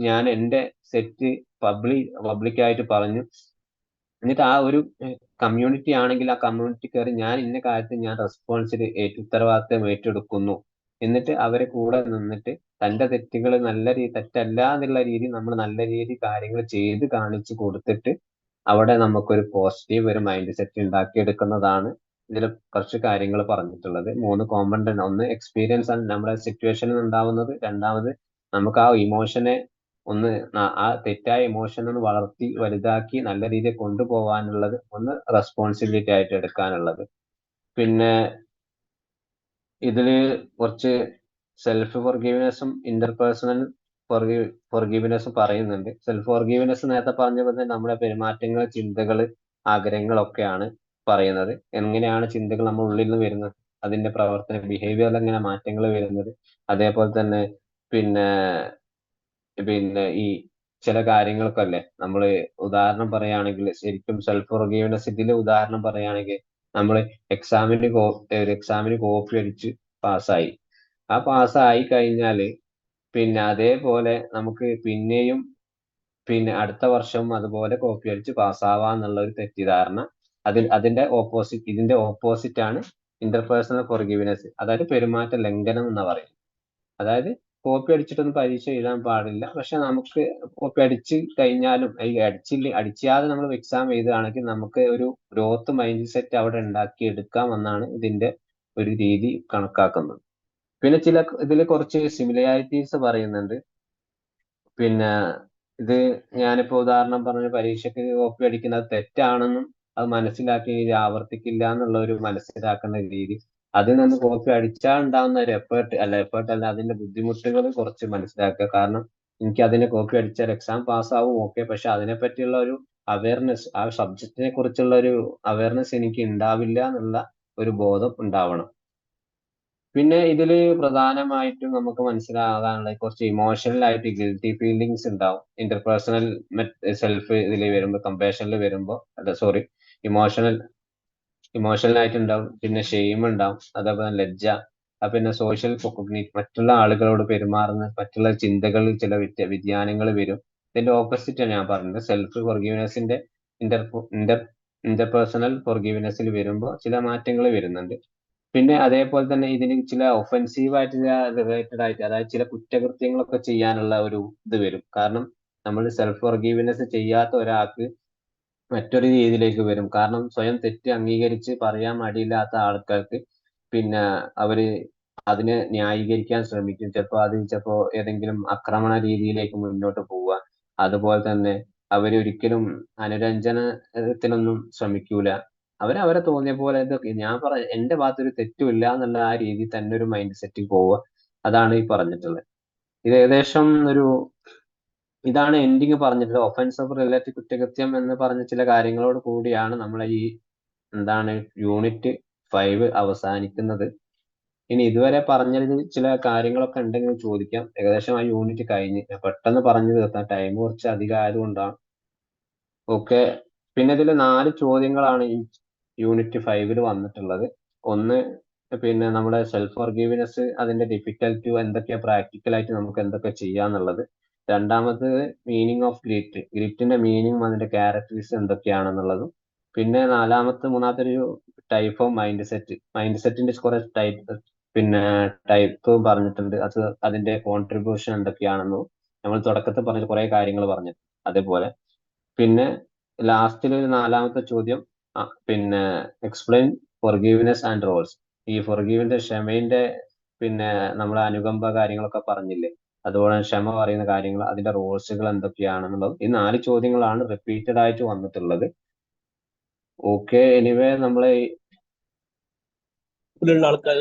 ഞാൻ എന്റെ സെറ്റ് പബ്ലിക്കായിട്ട് പറഞ്ഞു. എന്നിട്ട് ആ ഒരു കമ്മ്യൂണിറ്റി ആണെങ്കിൽ ആ കമ്മ്യൂണിറ്റി കയറി ഞാൻ ഇന്ന കാര്യത്തിൽ ഞാൻ ഉത്തരവാദിത്തം ഏറ്റെടുക്കുന്നു. എന്നിട്ട് അവരെ കൂടെ നിന്നിട്ട് തന്റെ തെറ്റുകൾ തെറ്റല്ല എന്നുള്ള രീതിയിൽ നമ്മൾ നല്ല രീതിയിൽ കാര്യങ്ങൾ ചെയ്ത് കാണിച്ചു കൊടുത്തിട്ട് അവിടെ നമുക്കൊരു പോസിറ്റീവ് ഒരു മൈൻഡ് സെറ്റ് ഉണ്ടാക്കിയെടുക്കുന്നതാണ് ഇതിൽ കുറച്ച് കാര്യങ്ങൾ പറഞ്ഞിട്ടുള്ളത്. 3 കോമ്പണന്റ്. ഒന്ന് എക്സ്പീരിയൻസ് ആണ് നമ്മുടെ സിറ്റുവേഷനിൽ ഉണ്ടാവുന്നത്. രണ്ടാമത് നമുക്ക് ആ ഇമോഷനെ ആ തെറ്റായ ഇമോഷൻ ഒന്ന് വളർത്തി വലുതാക്കി നല്ല രീതിയിൽ കൊണ്ടുപോകാനുള്ളത്. ഒന്ന് റെസ്പോൺസിബിലിറ്റി ആയിട്ട് എടുക്കാനുള്ളത്. പിന്നെ ഇതില് കുറച്ച് സെൽഫ് ഫോർഗീവ്നെസ്സും ഇന്റർപേഴ്സണൽ ഫോർഗീവ്നെസ്സും പറയുന്നുണ്ട്. സെൽഫ് ഫോർഗീവ്നെസ് നേരത്തെ പറഞ്ഞ പോലെ നമ്മുടെ പെരുമാറ്റങ്ങൾ, ചിന്തകൾ, ആഗ്രഹങ്ങളൊക്കെയാണ് പറയുന്നത്. എങ്ങനെയാണ് ചിന്തകൾ നമ്മുടെ ഉള്ളിൽ നിന്ന് വരുന്നത്, അതിന്റെ പ്രവർത്തന ബിഹേവിയറിൽ എങ്ങനെ മാറ്റങ്ങൾ വരുന്നത്. അതേപോലെ തന്നെ ഈ ചില കാര്യങ്ങളൊക്കെ അല്ലേ നമ്മൾ ഉദാഹരണം പറയുകയാണെങ്കിൽ ശരിക്കും സെൽഫ് ഫോർഗീവ്നെസ് ഇതിൽ ഉദാഹരണം പറയുകയാണെങ്കിൽ നമ്മൾ എക്സാമിന് കോപ്പി അടിച്ച് പാസ്സായി. ആ പാസ്സായി കഴിഞ്ഞാല് അതേപോലെ നമുക്ക് പിന്നെയും അടുത്ത വർഷം അതുപോലെ കോപ്പി അടിച്ച് പാസ്സാവാന്നുള്ള ഒരു തെറ്റിദ്ധാരണ. ഇതിന്റെ ഓപ്പോസിറ്റ് ആണ് ഇന്റർപേഴ്സണൽ ഫോർഗീവ്നെസ്. അതായത് പെരുമാറ്റ ലംഘനം എന്ന് പറയുന്നത്. അതായത് കോപ്പി അടിച്ചിട്ടൊന്നും പരീക്ഷ എഴുതാൻ പാടില്ല. പക്ഷെ നമുക്ക് കോപ്പി അടിച്ച് കഴിഞ്ഞാലും അടിച്ചാതെ നമ്മൾ എക്സാം എഴുതുകയാണെങ്കിൽ നമുക്ക് ഒരു ഗ്രോത്ത് മൈൻഡ് സെറ്റ് അവിടെ ഉണ്ടാക്കി എടുക്കാമെന്നാണ് ഇതിന്റെ ഒരു രീതി കണക്കാക്കുന്നത്. പിന്നെ ഇതിൽ കുറച്ച് സിമിലാരിറ്റീസ് പറയുന്നുണ്ട്. പിന്നെ ഇത് ഞാനിപ്പോ ഉദാഹരണം പറഞ്ഞ പരീക്ഷയ്ക്ക് കോപ്പി അടിക്കുന്നത് തെറ്റാണെന്നും അത് മനസ്സിലാക്കി ഇത് ആവർത്തിക്കില്ല എന്നുള്ള ഒരു മനസ്സിലാക്കുന്ന രീതി, അതിൽ നിന്ന് കോപ്പി അടിച്ചാൽ ഉണ്ടാകുന്ന ഒരു എഫേർട്ട് അല്ല അതിന്റെ ബുദ്ധിമുട്ടുകൾ കുറച്ച് മനസ്സിലാക്കുക. കാരണം എനിക്ക് അതിനെ കോപ്പി അടിച്ചാൽ എക്സാം പാസ്സാവും, ഓക്കെ, പക്ഷെ അതിനെ പറ്റിയുള്ള ഒരു അവയർനെസ്, ആ സബ്ജക്റ്റിനെ കുറിച്ചുള്ള ഒരു അവയർനെസ് എനിക്ക് ഉണ്ടാവില്ല എന്നുള്ള ഒരു ബോധം ഉണ്ടാവണം. പിന്നെ ഇതിൽ പ്രധാനമായിട്ടും നമുക്ക് മനസ്സിലാകാനുള്ള കുറച്ച് ഇമോഷണൽ ആയിട്ട് ഗിൽറ്റി ഫീലിങ്സ് ഉണ്ടാവും. ഇന്റർപേഴ്സണൽ സെൽഫ് ഇതിൽ വരുമ്പോൾ, കമ്പാഷനിൽ വരുമ്പോൾ, ഇമോഷണൽ ആയിട്ട് ഉണ്ടാവും. പിന്നെ ഷെയിം ഉണ്ടാവും, അതേപോലെ ലജ്ജ, പിന്നെ സോഷ്യൽ മറ്റുള്ള ആളുകളോട് പെരുമാറുന്ന മറ്റുള്ള ചിന്തകളിൽ ചില വ്യതിയാനങ്ങൾ വരും. ഇതിന്റെ ഓപ്പോസിറ്റ് ഞാൻ പറഞ്ഞത് സെൽഫ് ഫോർഗീവ്നെസിന്റെ ഇന്റർപേഴ്സണൽ ഫോർഗീവ്നെസ്സിൽ വരുമ്പോൾ ചില മാറ്റങ്ങൾ വരുന്നുണ്ട്. പിന്നെ അതേപോലെ തന്നെ ഇതിന് ചില ഒഫൻസീവ് ആയിട്ടുള്ള റിലേറ്റഡ് ആയിട്ട്, അതായത് ചില കുറ്റകൃത്യങ്ങളൊക്കെ ചെയ്യാനുള്ള ഒരു ഇത് വരും. കാരണം നമ്മൾ സെൽഫ് ഫോർഗീവ്നെസ് ചെയ്യാത്ത ഒരാൾക്ക് മറ്റൊരു രീതിയിലേക്ക് വരും. കാരണം സ്വയം തെറ്റ് അംഗീകരിച്ച് പറയാൻ മടിയില്ലാത്ത ആൾക്കാർക്ക് പിന്നെ അവര് അതിനെ ന്യായീകരിക്കാൻ ശ്രമിക്കും. ചിലപ്പോ ഏതെങ്കിലും ആക്രമണ രീതിയിലേക്ക് മുന്നോട്ട് പോവുക. അതുപോലെ തന്നെ അവരൊരിക്കലും അനുരഞ്ജനത്തിനൊന്നും ശ്രമിക്കൂല. അവരെ തോന്നിയ പോലെ എന്റെ ഭാഗത്തൊരു തെറ്റുമില്ല എന്നുള്ള ആ രീതിയിൽ തന്നെ ഒരു മൈൻഡ് സെറ്റിൽ പോവുക. അതാണ് ഈ പറഞ്ഞിട്ടുള്ളത്. ഇത് ഏകദേശം ഇതാണ് എൻഡിങ് പറഞ്ഞിട്ടുള്ളത്. ഒഫൻസ് ഓഫ് റിലേറ്റീവ് കുറ്റകൃത്യം എന്ന് പറഞ്ഞ ചില കാര്യങ്ങളോട് കൂടിയാണ് നമ്മളെ ഈ യൂണിറ്റ് 5 അവസാനിക്കുന്നത്. ഇനി ഇതുവരെ പറഞ്ഞതിൽ ചില കാര്യങ്ങളൊക്കെ ഉണ്ടെങ്കിൽ ചോദിക്കാം. ഏകദേശം ആ യൂണിറ്റ് കഴിഞ്ഞ് പെട്ടെന്ന് പറഞ്ഞു തീർക്കാം, ടൈം കുറച്ച് അധികം ആയതുകൊണ്ടാണ്. ഓക്കെ, പിന്നെ ഇതിൽ 4 ചോദ്യങ്ങളാണ് ഈ യൂണിറ്റ് 5 വന്നിട്ടുള്ളത്. ഒന്ന്, പിന്നെ നമ്മുടെ സെൽഫ് ഫോർഗീവ്നെസ്, അതിന്റെ ഡിഫിക്കൽറ്റി എന്തൊക്കെയാ, പ്രാക്ടിക്കലായിട്ട് നമുക്ക് എന്തൊക്കെ ചെയ്യാന്നുള്ളത്. രണ്ടാമത് മീനിങ് ഓഫ് ഗ്രിറ്റിന്റെ മീനിങ്, അതിന്റെ ക്യാരക്ടേഴ്സ് എന്തൊക്കെയാണെന്നുള്ളതും. പിന്നെ മൂന്നാമത്തെ ഒരു ടൈപ്പ് ഓഫ് മൈൻഡ് സെറ്റിന്റെ കുറെ ടൈപ്പ് പറഞ്ഞിട്ടുണ്ട്. അതിന്റെ കോൺട്രിബ്യൂഷൻ എന്തൊക്കെയാണെന്നും നമ്മൾ തുടക്കത്തിൽ പറഞ്ഞ കുറെ കാര്യങ്ങൾ പറഞ്ഞു. അതേപോലെ പിന്നെ ലാസ്റ്റിൽ ഒരു 4ാമത്തെ ചോദ്യം, പിന്നെ എക്സ്പ്ലെയിൻ ഫോർഗീവ്നെസ് ആൻഡ് റോൾസ്. ഈ ഫോർഗീവിന്റെ ക്ഷമയുടെ പിന്നെ നമ്മളെ അനുകമ്പ കാര്യങ്ങളൊക്കെ പറഞ്ഞില്ലേ, അതുപോലെ ക്ഷമ പറയുന്ന കാര്യങ്ങൾ, അതിന്റെ റോൾസുകൾ എന്തൊക്കെയാണെന്നുള്ളത്. ഈ 4 ചോദ്യങ്ങളാണ് റിപ്പീറ്റഡ് ആയിട്ട് വന്നിട്ടുള്ളത്. ഓക്കെ, എനിവേ നമ്മളെ ആൾക്കാർ